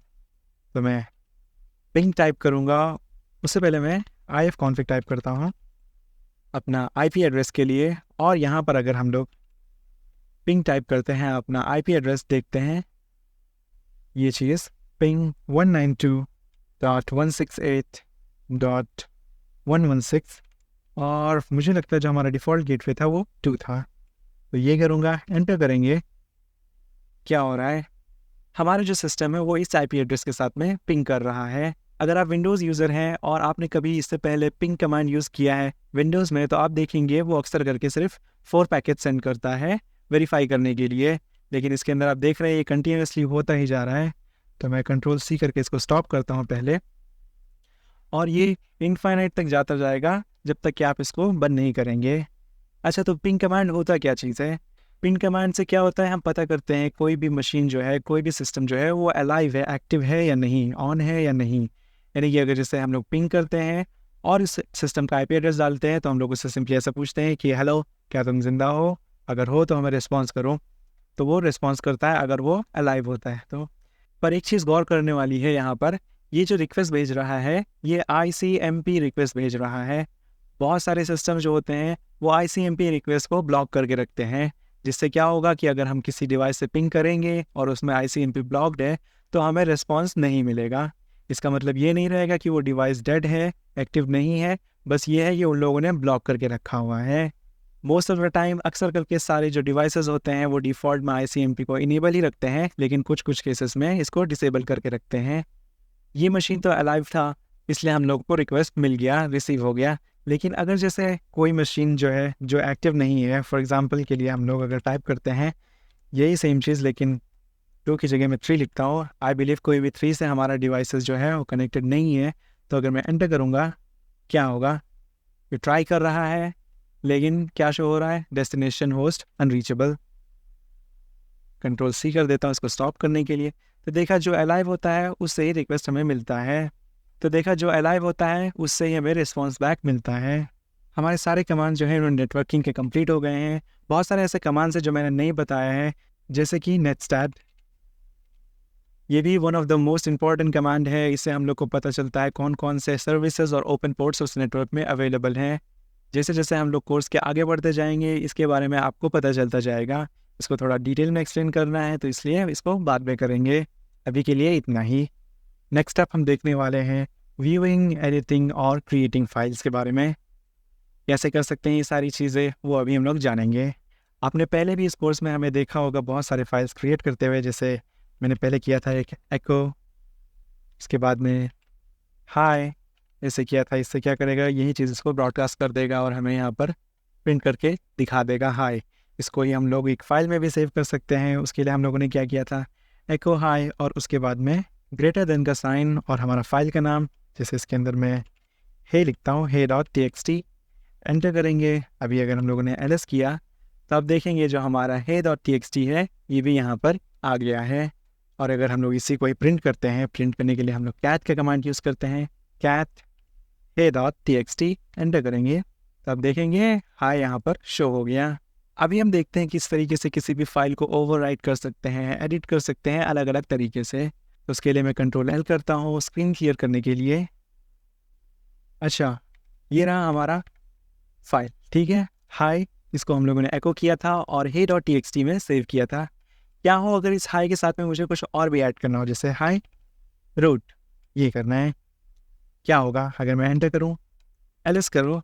S1: तो मैं पिंग टाइप करूँगा, उससे पहले मैं ifconfig टाइप करता हूँ अपना आईपी एड्रेस के लिए। और यहाँ पर अगर हम लोग पिंग टाइप करते हैं, अपना आईपी एड्रेस देखते हैं, ये चीज़ पिंग 192.168.116 और मुझे लगता है जो हमारा डिफ़ॉल्ट गेटवे था वो 2 था। तो ये करूँगा, एंटर करेंगे। क्या हो रहा है, हमारा जो सिस्टम है वो इस आईपी एड्रेस के साथ में पिंग कर रहा है। अगर आप विंडोज़ यूज़र हैं और आपने कभी इससे पहले पिंग कमांड यूज़ किया है विंडोज़ में, तो आप देखेंगे वो अक्सर करके सिर्फ 4 पैकेट सेंड करता है वेरीफाई करने के लिए। लेकिन इसके अंदर आप देख रहे हैं ये कंटिन्यूसली होता ही जा रहा है। तो मैं Ctrl+C करके इसको स्टॉप करता हूँ पहले, और ये इनफाइनाइट तक जाता जाएगा जब तक कि आप इसको बंद नहीं करेंगे। अच्छा, तो पिंग कमांड होता क्या चीज़ है? पिन कमांड से क्या होता है, हम पता करते हैं कोई भी मशीन जो है, कोई भी सिस्टम जो है वो अलाइव है, एक्टिव है या नहीं, ऑन है या नहीं। यानी कि अगर जैसे हम लोग पिंग करते हैं और इस सिस्टम का आईपी एड्रेस डालते हैं, तो हम लोग उससे सिंपली ऐसा पूछते हैं कि हेलो, क्या तुम जिंदा हो? अगर हो तो हमें रिस्पॉन्स करो। तो वो रिस्पॉन्स करता है अगर वो अलाइव होता है तो। पर एक चीज़ गौर करने वाली है यहाँ पर, ये जो रिक्वेस्ट भेज रहा है ये ICMP रिक्वेस्ट भेज रहा है। बहुत सारे सिस्टम जो होते हैं वो ICMP रिक्वेस्ट को ब्लॉक करके रखते हैं, जिससे क्या होगा कि अगर हम किसी डिवाइस से पिंग करेंगे और उसमें ICMP ब्लॉक्ड है तो हमें रिस्पॉन्स नहीं मिलेगा। इसका मतलब ये नहीं रहेगा कि वो डिवाइस डेड है, एक्टिव नहीं है, बस ये है कि उन लोगों ने ब्लॉक करके रखा हुआ है। मोस्ट ऑफ द टाइम अक्सर करके सारे जो डिवाइसेस होते हैं वो डिफ़ॉल्ट में ICMP को इनेबल ही रखते हैं, लेकिन कुछ कुछ केसेस में इसको डिसेबल करके रखते हैं। ये मशीन तो अलाइव था, इसलिए हम लोग को रिक्वेस्ट मिल गया, रिसीव हो गया। लेकिन अगर जैसे कोई मशीन जो है जो एक्टिव नहीं है, फॉर एग्जांपल के लिए हम लोग अगर टाइप करते हैं यही सेम चीज़, लेकिन 2 की जगह मैं 3 लिखता हूँ, आई बिलीव कोई भी 3 से हमारा डिवाइसेस जो है वो कनेक्टेड नहीं है, तो अगर मैं एंटर करूँगा क्या होगा, ये ट्राई कर रहा है लेकिन क्या शो हो रहा है, डेस्टिनेशन होस्ट अनरीचेबल। Ctrl+C कर देता हूँ इसको स्टॉप करने के लिए। तो देखा जो अलाइव होता है उससे ही रिक्वेस्ट हमें मिलता है, तो देखा जो अलाइव होता है उससे ही हमें रिस्पॉन्स बैक मिलता है। हमारे सारे कमांड जो है उन्होंने नेटवर्किंग के कंप्लीट हो गए हैं। बहुत सारे ऐसे कमांड्स हैं जो मैंने नहीं बताया है, जैसे कि नेटस्टैट, ये भी one of the most important command है। इससे हम लोग को पता चलता है कौन कौन से सर्विसेज और ओपन पोर्ट्स उस नेटवर्क में अवेलेबल हैं। जैसे जैसे हम लोग कोर्स के आगे बढ़ते जाएंगे इसके बारे में आपको पता चलता जाएगा। इसको थोड़ा डिटेल में एक्सप्लेन करना है तो इसलिए इसको बाद में करेंगे, अभी के लिए इतना ही। नेक्स्ट अप हम देखने वाले हैं व्यूइंग, एडिटिंग और क्रिएटिंग फाइल्स के बारे में। कैसे कर सकते हैं ये सारी चीज़ें वो अभी हम लोग जानेंगे। आपने पहले भी इस कोर्स में हमें देखा होगा बहुत सारे फाइल्स क्रिएट करते हुए, जैसे मैंने पहले किया था एक एको, इसके बाद में हाय ऐसे किया था। इससे क्या करेगा, यही चीज़ इसको ब्रॉडकास्ट कर देगा और हमें यहाँ पर प्रिंट करके दिखा देगा हाय। इसको ही हम लोग एक फ़ाइल में भी सेव कर सकते हैं। उसके लिए हम लोगों ने क्या किया था, एको हाय और उसके बाद में ग्रेटर देन का साइन और हमारा फाइल का नाम, जैसे इसके अंदर मैं हे लिखता हूँ, hey.txt, एंटर करेंगे। अभी अगर हम लोगों ने ls किया तो आप देखेंगे जो हमारा hey.txt है ये भी यहाँ पर आ गया है। और अगर हम लोग इसी को ही प्रिंट करते हैं, प्रिंट करने के लिए हम लोग cat का कमांड यूज़ करते हैं, cat hey.txt, एंटर करेंगे तो आप देखेंगे हाय यहाँ पर शो हो गया। अभी हम देखते हैं किस तरीके से किसी भी फाइल को ओवरराइट कर सकते हैं, एडिट कर सकते हैं अलग अलग तरीके से। तो उसके लिए मैं Ctrl+L करता हूँ स्क्रीन क्लियर करने के लिए। अच्छा, ये रहा हमारा फाइल, ठीक है, हाय, इसको हम लोगों ने एको किया था और hey.txt में सेव किया था। क्या हो अगर इस हाई के साथ में मुझे कुछ और भी ऐड करना हो, जैसे हाई रूट, ये करना है, क्या होगा अगर मैं एंटर करूँ, ls करूँ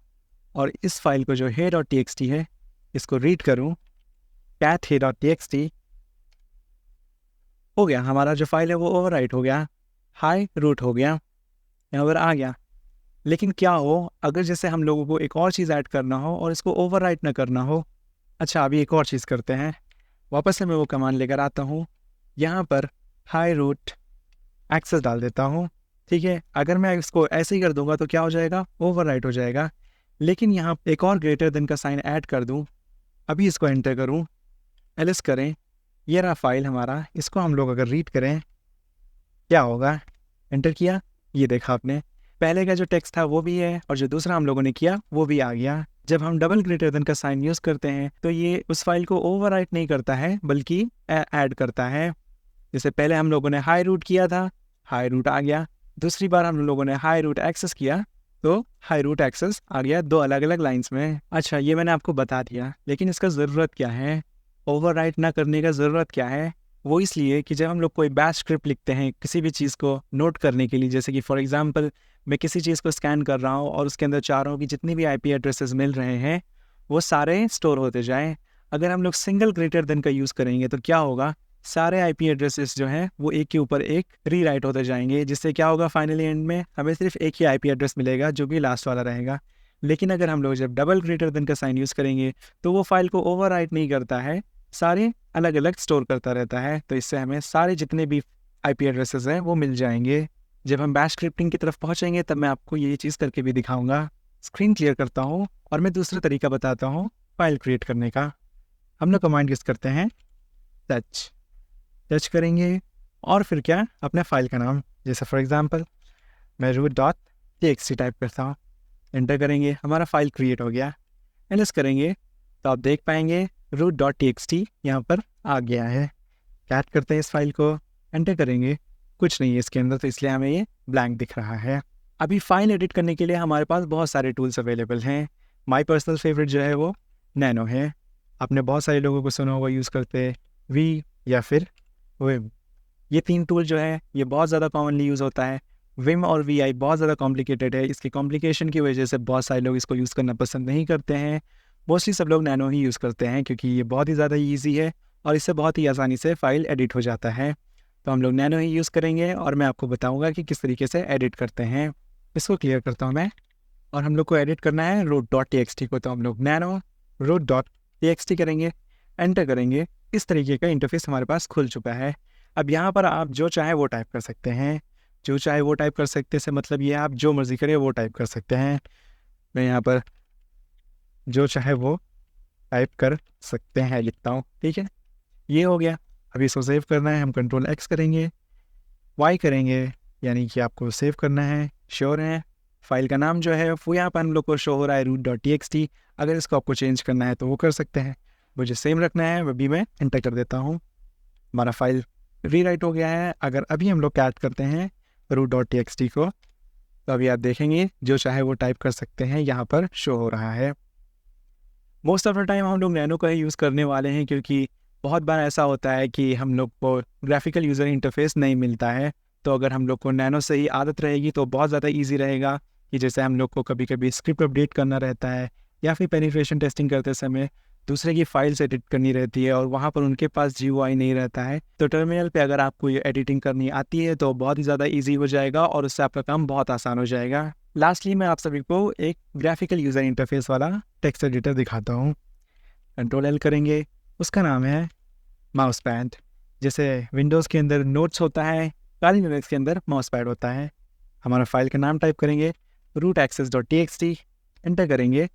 S1: और इस फाइल को जो hey.txt है इसको रीड करूँ, cat hey.txt, हो गया हमारा जो फाइल है वो ओवरराइट हो गया, हाई रूट हो गया, यहाँ पर आ गया। लेकिन क्या हो अगर जैसे हम लोगों को एक और चीज़ ऐड करना हो और इसको ओवरराइट ना करना हो। अच्छा, अभी एक और चीज़ करते हैं। वापस से मैं वो कमांड लेकर आता हूँ, यहाँ पर हाई रूट एक्सेस डाल देता हूँ। ठीक है, अगर मैं इसको ऐसे ही कर दूंगा तो क्या हो जाएगा, ओवरराइट हो जाएगा। लेकिन यहाँ एक और ग्रेटर देन का साइन ऐड कर दूँ, अभी इसको एंटर करूँ, एलिस करें, ये रहा फाइल हमारा। इसको हम लोग अगर रीड करें क्या होगा, एंटर किया, ये देखा आपने, पहले का जो टेक्स्ट था वो भी है और जो दूसरा हम लोगों ने किया वो भी आ गया। जब हम डबल ग्रेटर देन का साइन यूज़ करते हैं तो ये उस फाइल को ओवरराइट नहीं करता है बल्कि ऐड करता है। जैसे पहले हम लोगों ने हाई रूट किया था, हाई रूट आ गया। दूसरी बार हम लोगों ने हाई रूट एक्सेस किया तो हाई रूट एक्सेस आ गया, दो अलग अलग लाइंस में। अच्छा, ये मैंने आपको बता दिया, लेकिन इसका ज़रूरत क्या है, ओवरराइट ना करने का ज़रूरत क्या है? वो इसलिए कि जब हम लोग कोई बैश स्क्रिप्ट लिखते हैं किसी भी चीज़ को नोट करने के लिए, जैसे कि फॉर एग्जांपल मैं किसी चीज़ को स्कैन कर रहा हूँ और उसके अंदर चाह रहा हूँ कि जितनी भी आईपी एड्रेसेस मिल रहे हैं वो सारे स्टोर होते जाएं। अगर हम लोग सिंगल ग्रेटर देन का यूज़ करेंगे तो क्या होगा, सारे आईपी एड्रेसेस जो हैं वो एक के ऊपर एक रीराइट होते जाएंगे, जिससे क्या होगा, फाइनली एंड में हमें सिर्फ एक ही आईपी एड्रेस मिलेगा जो भी लास्ट वाला रहेगा। लेकिन अगर हम लोग जब डबल ग्रेटर देन का साइन यूज़ करेंगे तो वो फाइल को ओवरराइट नहीं करता है, सारे अलग अलग स्टोर करता रहता है। तो इससे हमें सारे जितने भी आईपी एड्रेसेस हैं वो मिल जाएंगे। जब हम बैश स्क्रिप्टिंग की तरफ पहुंचेंगे तब मैं आपको ये चीज़ करके भी दिखाऊंगा। स्क्रीन क्लियर करता हूँ और मैं दूसरा तरीका बताता हूँ फाइल क्रिएट करने का। हम लोग कमांड यूज़ करते हैं टच करेंगे और फिर क्या, अपने फाइल का नाम, जैसे फॉर एग्जांपल मैं root.txt टाइप करता हूँ, एंटर करेंगे, हमारा फाइल क्रिएट हो गया। एलएस करेंगे तो आप देख पाएंगे root.txt यहाँ पर आ गया है। कैट करते हैं इस फाइल को, एंटर करेंगे, कुछ नहीं है इसके अंदर, तो इसलिए हमें ये ब्लैंक दिख रहा है। अभी फाइल एडिट करने के लिए हमारे पास बहुत सारे टूल्स अवेलेबल हैं। माय पर्सनल फेवरेट जो है वो नैनो है। आपने बहुत सारे लोगों को सुना होगा यूज़ करते, वी या फिर विम। ये तीन टूल जो है ये बहुत ज़्यादा कॉमनली यूज़ होता है। विम और वी आई बहुत ज़्यादा कॉम्प्लिकेटेड है, इसकी कॉम्प्लिकेशन की वजह से बहुत सारे लोग इसको यूज़ करना पसंद नहीं करते हैं। मोस्टली सब लोग नैनो ही यूज़ करते हैं क्योंकि ये बहुत ही ज़्यादा ईजी है और इससे बहुत ही आसानी से फाइल एडिट हो जाता है। तो हम लोग नैनो ही यूज़ करेंगे और मैं आपको बताऊँगा कि किस तरीके से एडिट करते हैं। इसको क्लियर करता हूँ मैं, और हम लोग को एडिट करना है root.txt को, तो हम लोग नैनो root.txt करेंगे, एंटर करेंगे। इस तरीके का इंटरफेस हमारे पास खुल चुका है। अब यहाँ पर आप जो चाहे वो टाइप कर सकते हैं, जो चाहे वो टाइप कर सकते से मतलब ये आप जो मर्जी करें वो टाइप कर सकते हैं। मैं यहाँ पर जो चाहे वो टाइप कर सकते हैं लिखता हूँ, ठीक है, ये हो गया। अभी इसको सेव करना है, हम कंट्रोल एक्स करेंगे, वाई करेंगे, यानी कि आपको सेव करना है। श्योर है, फाइल का नाम जो है वो यहाँ पर हम लोग को शो हो रहा है root.txt। अगर इसको आपको चेंज करना है तो वो कर सकते हैं, मुझे सेम रखना है, अभी मैं एंटर कर देता हूँ। हमारा फाइल रीराइट हो गया है। अगर अभी हम लोग कैट करते हैं root.txt को तो अभी आप देखेंगे जो चाहे वो टाइप कर सकते हैं, यहाँ पर शो हो रहा है। मोस्ट ऑफ द टाइम हम लोग नैनो का ही यूज़ करने वाले हैं क्योंकि बहुत बार ऐसा होता है कि हम लोग को ग्राफिकल यूज़र इंटरफेस नहीं मिलता है। तो अगर हम लोग को नैनो से ही आदत रहेगी तो बहुत ज़्यादा इजी रहेगा कि जैसे हम लोग को कभी कभी स्क्रिप्ट अपडेट करना रहता है या फिर पेनिट्रेशन टेस्टिंग करते समय दूसरे की फाइल्स एडिट करनी रहती है और वहाँ पर उनके पास GUI नहीं रहता है, तो टर्मिनल पे अगर आपको ये एडिटिंग करनी आती है तो बहुत ही ज़्यादा ईजी हो जाएगा और उससे आपका काम बहुत आसान हो जाएगा। लास्टली मैं आप सभी को एक ग्राफिकल यूज़र इंटरफेस वाला टेक्स्ट एडिटर दिखाता हूँ। कंट्रोल एल करेंगे, उसका नाम है माउस पैड। जैसे विंडोज़ के अंदर नोट्स होता है, काली लिनक्स के अंदर माउस पैड होता है। हमारा फाइल का नाम टाइप करेंगे root.access.txt, एंटर करेंगे,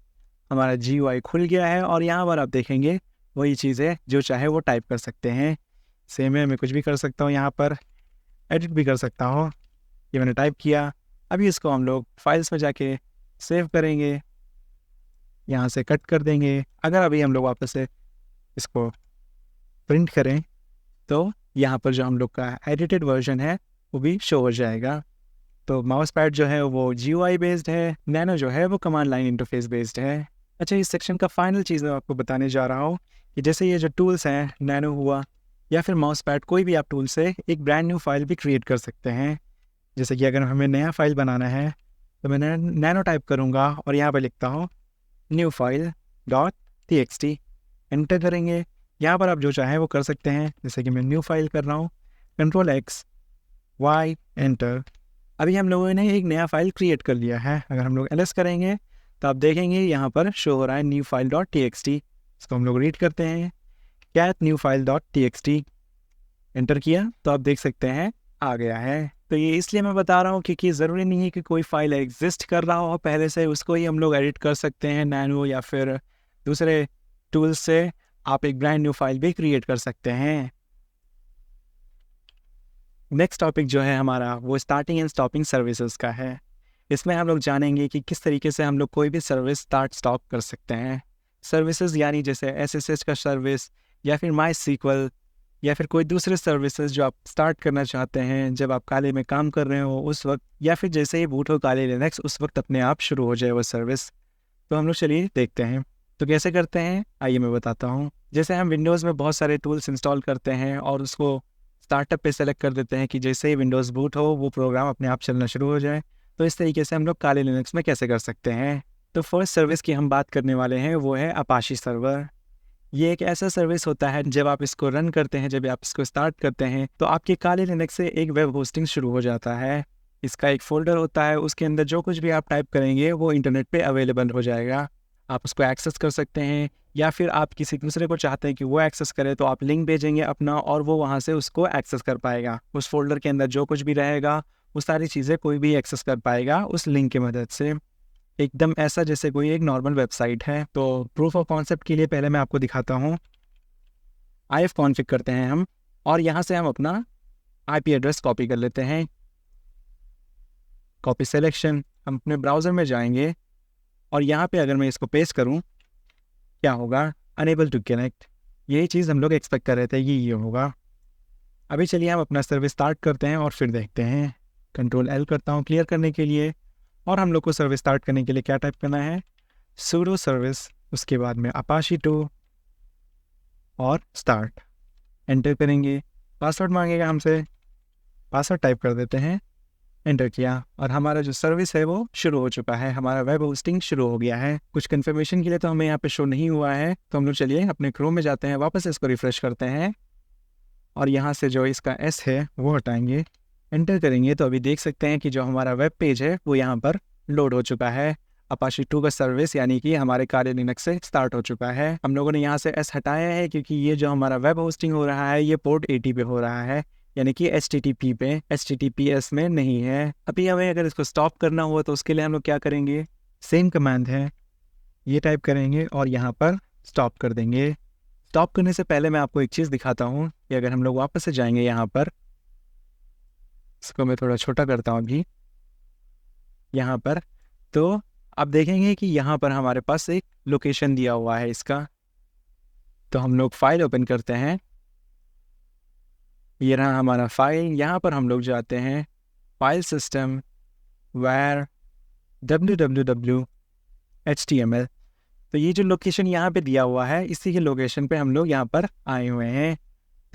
S1: हमारा GUI खुल गया है और यहाँ पर आप देखेंगे वही चीज़ है, जो चाहे वो टाइप कर सकते हैं। सेम है, मैं कुछ भी कर सकता हूँ, यहाँ पर एडिट भी कर सकता हूँ। ये मैंने टाइप किया, अभी इसको हम लोग फाइल्स में जाके सेव करेंगे, यहाँ से कट कर देंगे। अगर अभी हम लोग वापस से इसको प्रिंट करें तो यहाँ पर जो हम लोग का एडिटेड वर्जन है वो भी शो हो जाएगा। तो माउस पैड जो है वो GUI बेस्ड है, नैनो जो है वो कमांड लाइन इंटरफेस बेस्ड है। अच्छा, इस सेक्शन का फाइनल चीज़ मैं आपको बताने जा रहा हूँ कि जैसे ये जो टूल्स हैं, नैनो हुआ या फिर माउस पैड, कोई भी आप टूल से एक ब्रांड न्यू फाइल भी क्रिएट कर सकते हैं। जैसे कि अगर हमें नया फाइल बनाना है तो मैं नैनो टाइप करूँगा और यहाँ पर लिखता हूँ न्यू फाइल .txt, एंटर करेंगे। यहाँ पर आप जो चाहें वो कर सकते हैं, जैसे कि मैं न्यू फाइल कर रहा हूँ, कंट्रोल एक्स, वाई, एंटर, अभी हम लोगों ने एक नया फाइल क्रिएट कर लिया है। अगर हम लोग ls करेंगे तो आप देखेंगे यहाँ पर शो हो रहा है न्यू फाइल डॉट txt। इसको हम लोग रीड करते हैं, cat new file dot txt। Enter किया तो आप देख सकते हैं आ गया है। तो ये इसलिए मैं बता रहा हूँ क्योंकि ज़रूरी नहीं है कि कोई फाइल एग्जिस्ट कर रहा हो पहले से, उसको ही हम लोग एडिट कर सकते हैं नैनो या फिर दूसरे टूल्स से। आप एक ब्रांड न्यू फाइल भी क्रिएट कर सकते हैं। नेक्स्ट टॉपिक जो है हमारा वो स्टार्टिंग एंड स्टॉपिंग सर्विसेज का है। इसमें हम लोग जानेंगे कि किस तरीके से हम लोग कोई भी सर्विस स्टार्ट स्टॉप कर सकते हैं। सर्विसेज यानी जैसे SSH का सर्विस या फिर MySQL या फिर कोई दूसरे सर्विसेज जो आप स्टार्ट करना चाहते हैं जब आप काले में काम कर रहे हो उस वक्त, या फिर जैसे ही बूट हो काले लिनक्स उस वक्त अपने आप शुरू हो जाए वो सर्विस। तो हम लोग चलिए देखते हैं तो कैसे करते हैं, आइए मैं बताता हूँ। जैसे हम विंडोज़ में बहुत सारे टूल्स इंस्टॉल करते हैं और उसको स्टार्टअप पे सेलेक्ट कर देते हैं कि जैसे ही विंडोज़ बूट हो वो प्रोग्राम अपने आप चलना शुरू हो जाए। तो इस तरीके से हम लोग काले लिनक्स में कैसे कर सकते हैं। तो फर्स्ट सर्विस की हम बात करने वाले हैं वो है अपाची सर्वर। ये एक ऐसा सर्विस होता है जब आप इसको रन करते हैं, जब आप इसको स्टार्ट करते हैं तो आपके काले लिनक्स से एक वेब होस्टिंग शुरू हो जाता है। इसका एक फ़ोल्डर होता है, उसके अंदर जो कुछ भी आप टाइप करेंगे वो इंटरनेट पे अवेलेबल हो जाएगा। आप उसको एक्सेस कर सकते हैं या फिर आप किसी दूसरे को चाहते हैं कि वो एक्सेस करे तो आप लिंक भेजेंगे अपना और वो वहाँ से उसको एक्सेस कर पाएगा। उस फोल्डर के अंदर जो कुछ भी रहेगा वो सारी चीज़ें कोई भी एक्सेस कर पाएगा उस लिंक की मदद से, एकदम ऐसा जैसे कोई एक नॉर्मल वेबसाइट है। तो प्रूफ ऑफ कॉन्सेप्ट के लिए पहले मैं आपको दिखाता हूँ। IF कॉन्फ़िग करते हैं हम और यहाँ से हम अपना IP एड्रेस कॉपी कर लेते हैं। कॉपी सिलेक्शन, हम अपने ब्राउज़र में जाएंगे और यहाँ पे अगर मैं इसको पेस्ट करूँ क्या होगा, अनेबल टू कनेक्ट। यही चीज़ हम लोग एक्सपेक्ट कर रहे थे ये होगा। अभी चलिए हम अपना सर्विस स्टार्ट करते हैं और फिर देखते हैं। Ctrl L करता हूँ क्लियर करने के लिए और हम लोग को सर्विस स्टार्ट करने के लिए क्या टाइप करना है, sudo सर्विस, उसके बाद में apache 2 और स्टार्ट। एंटर करेंगे, पासवर्ड मांगेगा हमसे, पासवर्ड टाइप कर देते हैं, एंटर किया और हमारा जो सर्विस है वो शुरू हो चुका है। हमारा वेब होस्टिंग शुरू हो गया है। कुछ कन्फर्मेशन के लिए तो हमें यहाँ पे शो नहीं हुआ है, तो हम लोग चलिए अपने क्रोम में जाते हैं, वापस इसको रिफ्रेश करते हैं और यहाँ से जो इसका S है वो हटाएंगे, एंटर करेंगे तो अभी देख सकते हैं कि जो हमारा वेब पेज है वो यहाँ पर लोड हो चुका है। अपाची 2 का सर्विस यानी कि हमारे काले लिनक्स से स्टार्ट हो चुका है। हम लोगों ने यहाँ से S हटाया है क्योंकि ये जो हमारा वेब होस्टिंग हो रहा है ये पोर्ट 80 पे हो रहा है, यानी कि HTTP पे, HTTPS में नहीं है। अभी हमें अगर इसको स्टॉप करना हुआ तो उसके लिए हम लोग क्या करेंगे, सेम कमांड है, ये टाइप करेंगे और यहाँ पर स्टॉप कर देंगे। स्टॉप करने से पहले मैं आपको एक चीज़ दिखाता हूँ कि अगर हम लोग वापस से जाएंगे यहाँ पर, इसको मैं थोड़ा छोटा करता हूँ अभी यहाँ पर, तो आप देखेंगे कि यहाँ पर हमारे पास एक लोकेशन दिया हुआ है इसका। तो हम लोग फाइल ओपन करते हैं, ये रहा हमारा फाइल। यहाँ पर हम लोग जाते हैं फाइल सिस्टम where www.html। तो ये जो लोकेशन यहाँ पे दिया हुआ है इसी के लोकेशन पे हम लोग यहाँ पर आए हुए हैं।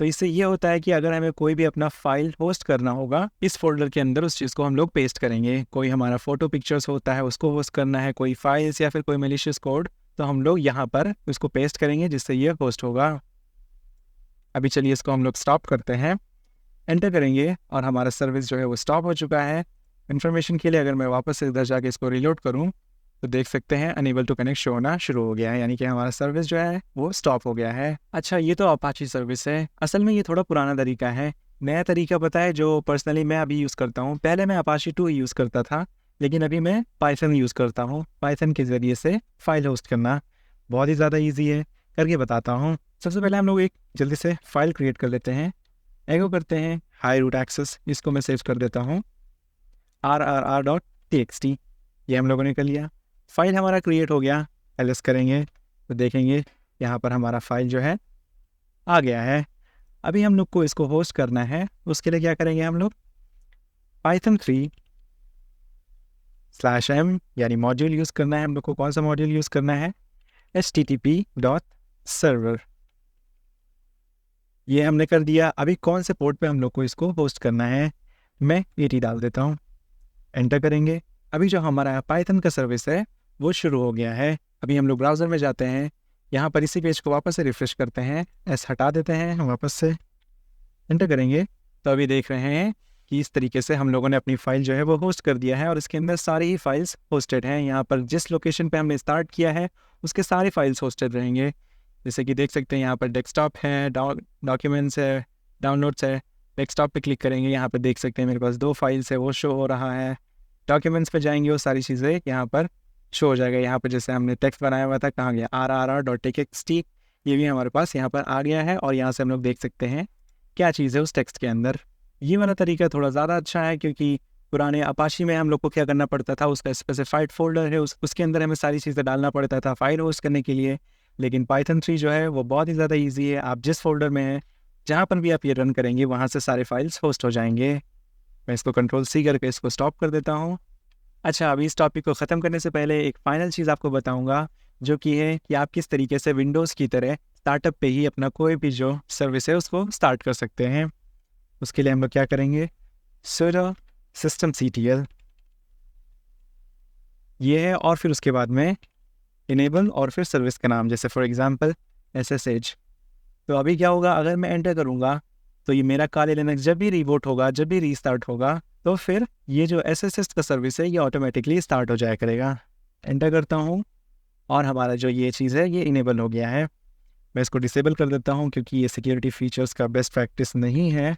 S1: तो इससे ये होता है कि अगर हमें कोई भी अपना फाइल होस्ट करना होगा इस फोल्डर के अंदर उस चीज़ को हम लोग पेस्ट करेंगे। कोई हमारा फोटो पिक्चर्स होता है उसको होस्ट करना है, कोई फाइल्स या फिर कोई मेलिशियस कोड, तो हम लोग यहाँ पर उसको पेस्ट करेंगे जिससे ये होस्ट होगा। अभी चलिए इसको हम लोग स्टॉप करते हैं, एंटर करेंगे और हमारा सर्विस जो है वो स्टॉप हो चुका है। इन्फॉर्मेशन के लिए अगर मैं वापस से इधर जाके इसको रिलोड करूँ तो देख सकते हैं अनेबल टू कनेक्ट शो होना शुरू हो गया है, यानी कि हमारा सर्विस जो है वो स्टॉप हो गया है। अच्छा, ये तो अपाची सर्विस है। असल में ये थोड़ा पुराना तरीका है। नया तरीका पता है जो पर्सनली मैं अभी यूज़ करता हूँ। पहले मैं अपाची 2 यूज़ करता था लेकिन अभी मैं पाइथन यूज़ करता हूँ। पाइथन के ज़रिए से फाइल होस्ट करना बहुत ही ज़्यादा ईजी है, करके बताता हूँ। सबसे पहले हम लोग एक जल्दी से फाइल क्रिएट कर लेते हैं। एगो करते हैं हाई रूट एक्सेस, इसको मैं सेव कर देता हूँ rrr.txt। ये हम लोगों ने कर लिया। फाइल हमारा क्रिएट हो गया। ls करेंगे तो देखेंगे यहाँ पर हमारा फाइल जो है आ गया है। अभी हम लोग को इसको होस्ट करना है, उसके लिए क्या करेंगे, हम लोग python 3/m यानी मॉड्यूल यूज़ करना है। हम लोग को कौन सा मॉड्यूल यूज़ करना है, http.server। ये हमने कर दिया। अभी कौन से पोर्ट पे हम लोग को इसको होस्ट करना है, मैं 80 डाल देता हूँ, एंटर करेंगे। अभी जो हमारा पाइथन का सर्विस है वो शुरू हो गया है। अभी हम लोग ब्राउज़र में जाते हैं, यहाँ पर इसी पेज को वापस से रिफ्रेश करते हैं, S हटा देते हैं, वापस से एंटर करेंगे तो अभी देख रहे हैं कि इस तरीके से हम लोगों ने अपनी फाइल जो है वो होस्ट कर दिया है और इसके अंदर सारी ही फाइल्स होस्टेड हैं। यहाँ पर जिस लोकेशन पे हमने स्टार्ट किया है उसके सारे फाइल्स होस्टेड रहेंगे। जैसे कि देख सकते हैं यहाँ पर डेस्कटॉप है, डॉक्यूमेंट्स है, डाउनलोड्स है। डेस्कटॉप पे क्लिक करेंगे, यहाँ पर देख सकते हैं मेरे पास 2 फाइल्स है वो शो हो रहा है। डॉक्यूमेंट्स पे जाएंगे, वो सारी चीज़ें यहाँ पर शो हो जाएगा। यहाँ पर जैसे हमने टेक्स्ट बनाया हुआ था, कहाँ गया, rrr.txt, ये भी हमारे पास यहाँ पर आ गया है और यहाँ से हम लोग देख सकते हैं क्या चीज़ है उस टेक्स्ट के अंदर। ये वाला तरीका थोड़ा ज़्यादा अच्छा है क्योंकि पुराने अपाची में हम लोग को क्या करना पड़ता था, उसका स्पेसिफाइड फोल्डर है उसके अंदर हमें सारी चीज़ें डालना पड़ता था फाइल होस्ट करने के लिए। लेकिन पाइथन 3 जो है वो बहुत ही ज़्यादा ईजी है। आप जिस फोल्डर में हैं, जहाँ पर भी आप ये रन करेंगे वहाँ से सारे फाइल्स होस्ट हो जाएंगे। मैं इसको Ctrl+C करके इसको स्टॉप कर देता हूँ। अच्छा, अभी इस टॉपिक को ख़त्म करने से पहले एक फ़ाइनल चीज़ आपको बताऊँगा, जो कि है कि आप किस तरीके से विंडोज़ की तरह स्टार्टअप पे ही अपना कोई भी जो सर्विस है उसको स्टार्ट कर सकते हैं। उसके लिए हम लोग क्या करेंगे, sudo systemctl ये है और फिर उसके बाद में इनेबल और फिर सर्विस का नाम, जैसे फॉर एग्जांपल SSH। तो अभी क्या होगा, अगर मैं एंटर करूँगा तो ये मेरा Kali Linux जब भी रिबूट होगा, जब भी रीस्टार्ट होगा, तो फिर ये जो SSH का सर्विस है ये ऑटोमेटिकली स्टार्ट हो जाया करेगा। एंटर करता हूँ और हमारा जो ये चीज़ है ये इनेबल हो गया है। मैं इसको डिसेबल कर देता हूँ क्योंकि ये सिक्योरिटी फीचर्स का बेस्ट प्रैक्टिस नहीं है।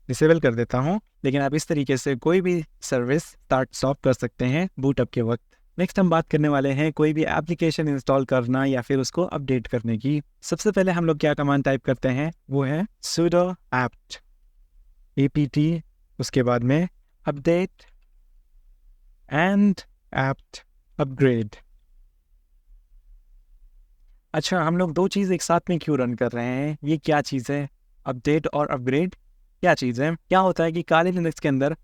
S1: डिसेबल कर देता हूँ। लेकिन आप इस तरीके से कोई भी सर्विस स्टार्ट स्टॉप कर सकते हैं बूटअप के वक्त। नेक्स्ट हम बात करने वाले हैं कोई भी एप्लीकेशन इंस्टॉल करना या फिर उसको अपडेट करने की। सबसे पहले हम लोग क्या कमांड टाइप करते हैं, वो है sudo apt apt, उसके बाद में अपडेट एंड apt अपग्रेड। अच्छा, हम लोग 2 चीज़ एक साथ में क्यों रन कर रहे हैं, ये क्या चीज़ है, अपडेट और अपग्रेड क्या चीज़ है? क्या होता है कि Kali Linux के अंदर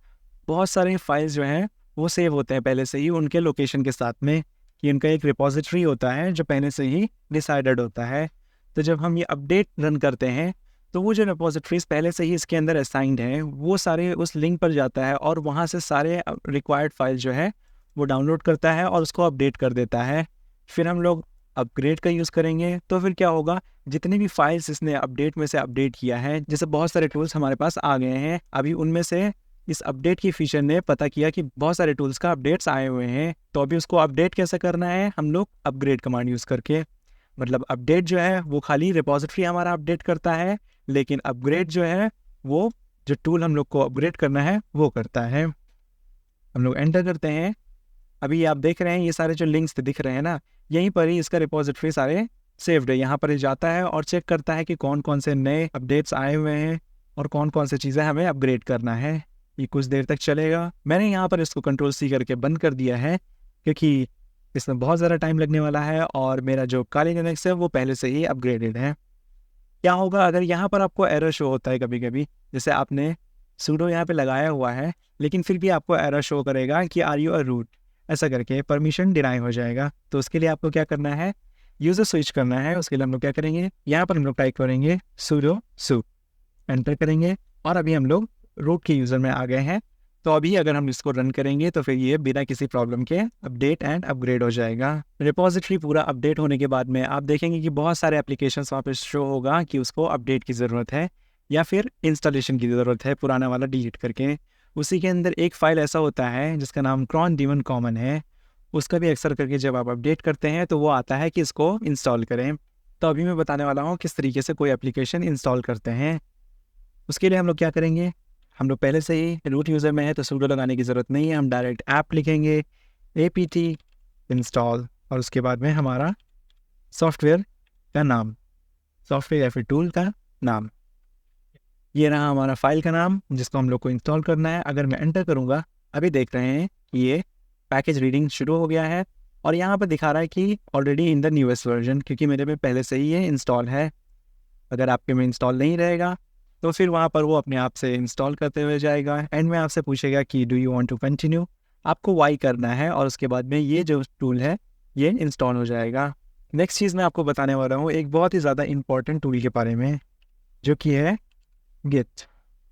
S1: बहुत सारे फाइल्स जो हैं वो सेव होते हैं पहले से ही उनके लोकेशन के साथ में, कि उनका एक रिपोजिटरी होता है जो पहले से ही डिसाइडेड होता है। तो जब हम ये अपडेट रन करते हैं तो वो जो रिपोजिटरीज पहले से ही इसके अंदर असाइंड हैं वो सारे उस लिंक पर जाता है और वहाँ से सारे रिक्वायर्ड फाइल जो है वो डाउनलोड करता है और उसको अपडेट कर देता है। फिर हम लोग अपग्रेड का यूज़ करेंगे तो फिर क्या होगा, जितनी भी फाइल्स इसने अपडेट में से अपडेट किया है, जैसे बहुत सारे टूल्स हमारे पास आ गए हैं, अभी उनमें से इस अपडेट की फीचर ने पता किया कि बहुत सारे टूल्स का अपडेट्स आए हुए हैं, तो अभी उसको अपडेट कैसे करना है, हम लोग अपग्रेड कमांड यूज़ करके। मतलब अपडेट जो है वो खाली रिपोजिटरी हमारा अपडेट करता है, लेकिन अपग्रेड जो है वो जो टूल हम लोग को अपग्रेड करना है वो करता है। हम लोग एंटर करते हैं। अभी आप देख रहे हैं ये सारे जो लिंक्स दिख रहे हैं ना, यहीं पर ही इसका रिपोजिटरी सारे सेव्ड है। यहाँ पर ही जाता है और चेक करता है कि कौन कौन से नए अपडेट्स आए हुए हैं और कौन कौन से चीज़ें हमें अपग्रेड करना है। ये कुछ देर तक चलेगा। मैंने यहाँ पर इसको Ctrl+C करके बंद कर दिया है क्योंकि इसमें बहुत ज़्यादा टाइम लगने वाला है और मेरा जो Kali Linux है वो पहले से ही अपग्रेडेड है। क्या होगा अगर यहाँ पर आपको एरर शो होता है कभी कभी, जैसे आपने sudo यहाँ पे लगाया हुआ है लेकिन फिर भी आपको एरर शो करेगा कि आर यू अ रूट, ऐसा करके परमिशन डिनाई हो जाएगा। तो उसके लिए आपको क्या करना है, यूज़र स्विच करना है। उसके लिए हम लोग क्या करेंगे, यहाँ पर हम लोग टाइप करेंगे sudo su, एंटर करेंगे और अभी हम लोग रूट के यूज़र में आ गए हैं। तो अभी अगर हम इसको रन करेंगे तो फिर ये बिना किसी प्रॉब्लम के अपडेट एंड अपग्रेड हो जाएगा। रिपोजिटरी पूरा अपडेट होने के बाद में आप देखेंगे कि बहुत सारे एप्लीकेशंस वहाँ पे शो होगा कि उसको अपडेट की ज़रूरत है या फिर इंस्टॉलेशन की ज़रूरत है, पुराना वाला डिलीट करके। उसी के अंदर एक फ़ाइल ऐसा होता है जिसका नाम cron daemon common है, उसका भी अक्सर करके जब आप अपडेट करते हैं तो वो आता है कि इसको इंस्टॉल करें। तो अभी मैं बताने वाला हूँ किस तरीके से कोई एप्लीकेशन इंस्टॉल करते हैं। उसके लिए हम लोग क्या करेंगे, हम लोग पहले से ही रूट यूज़र में है तो sudo लगाने की ज़रूरत नहीं है, हम डायरेक्ट ऐप लिखेंगे apt इंस्टॉल और उसके बाद में हमारा सॉफ्टवेयर का नाम, सॉफ्टवेयर या फिर टूल का नाम, ये रहा हमारा फाइल का नाम जिसको हम लोग को इंस्टॉल करना है। अगर मैं एंटर करूँगा, अभी देख रहे हैं कि ये पैकेज रीडिंग शुरू हो गया है और यहाँ पर दिखा रहा है कि already in the newest version, क्योंकि मेरे में पहले से ही ये इंस्टॉल है। अगर आपके में इंस्टॉल नहीं रहेगा तो फिर वहाँ पर वो अपने आप से इंस्टॉल करते हुए जाएगा। एंड में आपसे पूछेगा कि do you want to continue, आपको वाई करना है और उसके बाद में ये जो टूल है ये इंस्टॉल हो जाएगा। नेक्स्ट चीज़ मैं आपको बताने वाला हूँ एक बहुत ही ज़्यादा इंपॉर्टेंट टूल के बारे में, जो कि है गिट।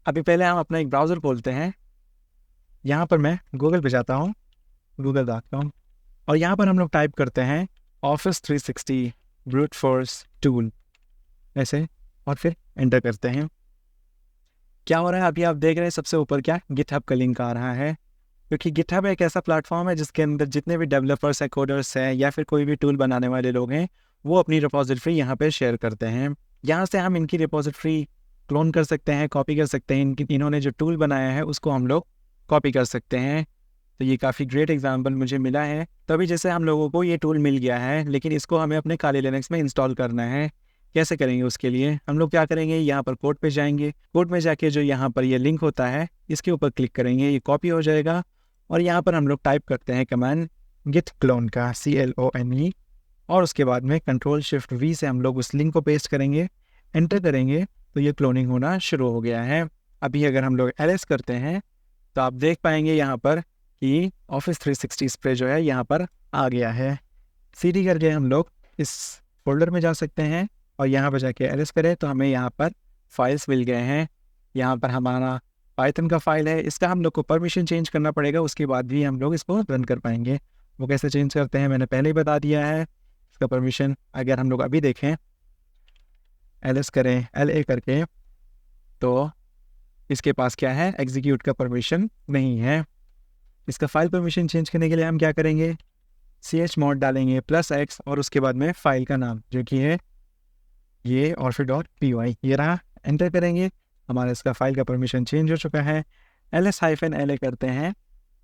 S1: अभी पहले हम अपना एक ब्राउज़र खोलते हैं। यहाँ पर मैं गूगल पे जाता हूँ, google.com, और यहाँ पर हम लोग टाइप करते हैं Office 360 ब्रूट फोर्स टूल, ऐसे, और फिर एंटर करते हैं। क्या हो रहा है अभी आप देख रहे हैं सबसे ऊपर क्या गिटहब का लिंक आ रहा है, क्योंकि गिटहब एक ऐसा प्लेटफॉर्म है जिसके अंदर जितने भी डेवलपर्स हैं, कोडर्स हैं या फिर कोई भी टूल बनाने वाले लोग हैं, वो अपनी रिपोजिटरी यहाँ पे शेयर करते हैं। यहाँ से हम इनकी रिपोजिटरी क्लोन कर सकते हैं, कॉपी कर सकते हैं। इन्होंने जो टूल बनाया है उसको हम लोग कॉपी कर सकते हैं। तो ये काफ़ी ग्रेट एग्जाम्पल मुझे मिला है। तो अभी जैसे हम लोगों को ये टूल मिल गया है, लेकिन इसको हमें अपने काली लिनक्स में इंस्टॉल करना है। कैसे करेंगे उसके लिए हम लोग क्या करेंगे, यहाँ पर कोड पे जाएंगे। कोड में जाके जो यहाँ पर ये लिंक होता है इसके ऊपर क्लिक करेंगे, ये कॉपी हो जाएगा। और यहाँ पर हम लोग टाइप करते हैं कमांड git clone का CLONE, और उसके बाद में Ctrl+Shift+V से हम लोग उस लिंक को पेस्ट करेंगे, एंटर करेंगे तो ये क्लोनिंग होना शुरू हो गया है। अभी अगर हम लोग ls करते हैं तो आप देख पाएंगे यहाँ पर कि Office 360 स्प्रे जो है यहाँ पर आ गया है। cd करके हम लोग इस फोल्डर में जा सकते हैं और यहाँ पर जाके ls करें तो हमें यहाँ पर फाइल्स मिल गए हैं। यहाँ पर हमारा पाइथन का फाइल है, इसका हम लोग को परमिशन चेंज करना पड़ेगा, उसके बाद भी हम लोग इसको रन कर पाएंगे। वो कैसे चेंज करते हैं मैंने पहले ही बता दिया है। इसका परमिशन अगर हम लोग अभी देखें, ls करें LA करके, तो इसके पास क्या है, एग्जीक्यूट का परमिशन नहीं है। इसका फाइल परमिशन चेंज करने के लिए हम क्या करेंगे, chmod डालेंगे +x और उसके बाद में फाइल का नाम जो कि है ये, और फिर .py ये रहा, एंटर करेंगे। हमारा इसका फाइल का परमिशन चेंज हो चुका है। ls-la करते हैं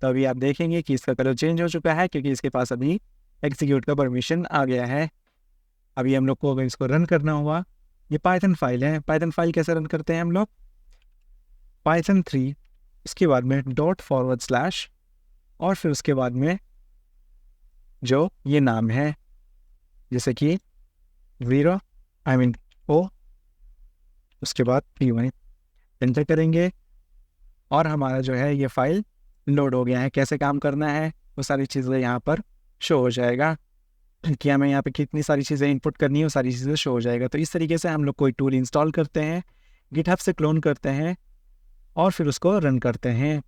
S1: तो अभी आप देखेंगे कि इसका कलर चेंज हो चुका है, क्योंकि इसके पास अभी एग्जीक्यूट का परमिशन आ गया है। अभी हम लोग को अगर इसको रन करना हुआ, ये पाइथन फाइल है। पाइथन फाइल कैसे रन करते हैं हम लोग, python3 इसके बाद में ./ और फिर उसके बाद में जो ये नाम है जैसे कि 0 O उसके बाद py एंटर करेंगे और हमारा जो है ये फाइल लोड हो गया है। कैसे काम करना है वो सारी चीज़ें यहाँ पर शो हो जाएगा कि हमें यहाँ पे कितनी सारी चीज़ें इनपुट करनी है, वो सारी चीज़ें शो हो जाएगा। तो इस तरीके से हम लोग कोई टूल इंस्टॉल करते हैं, गिटहब से क्लोन करते हैं और फिर उसको रन करते हैं।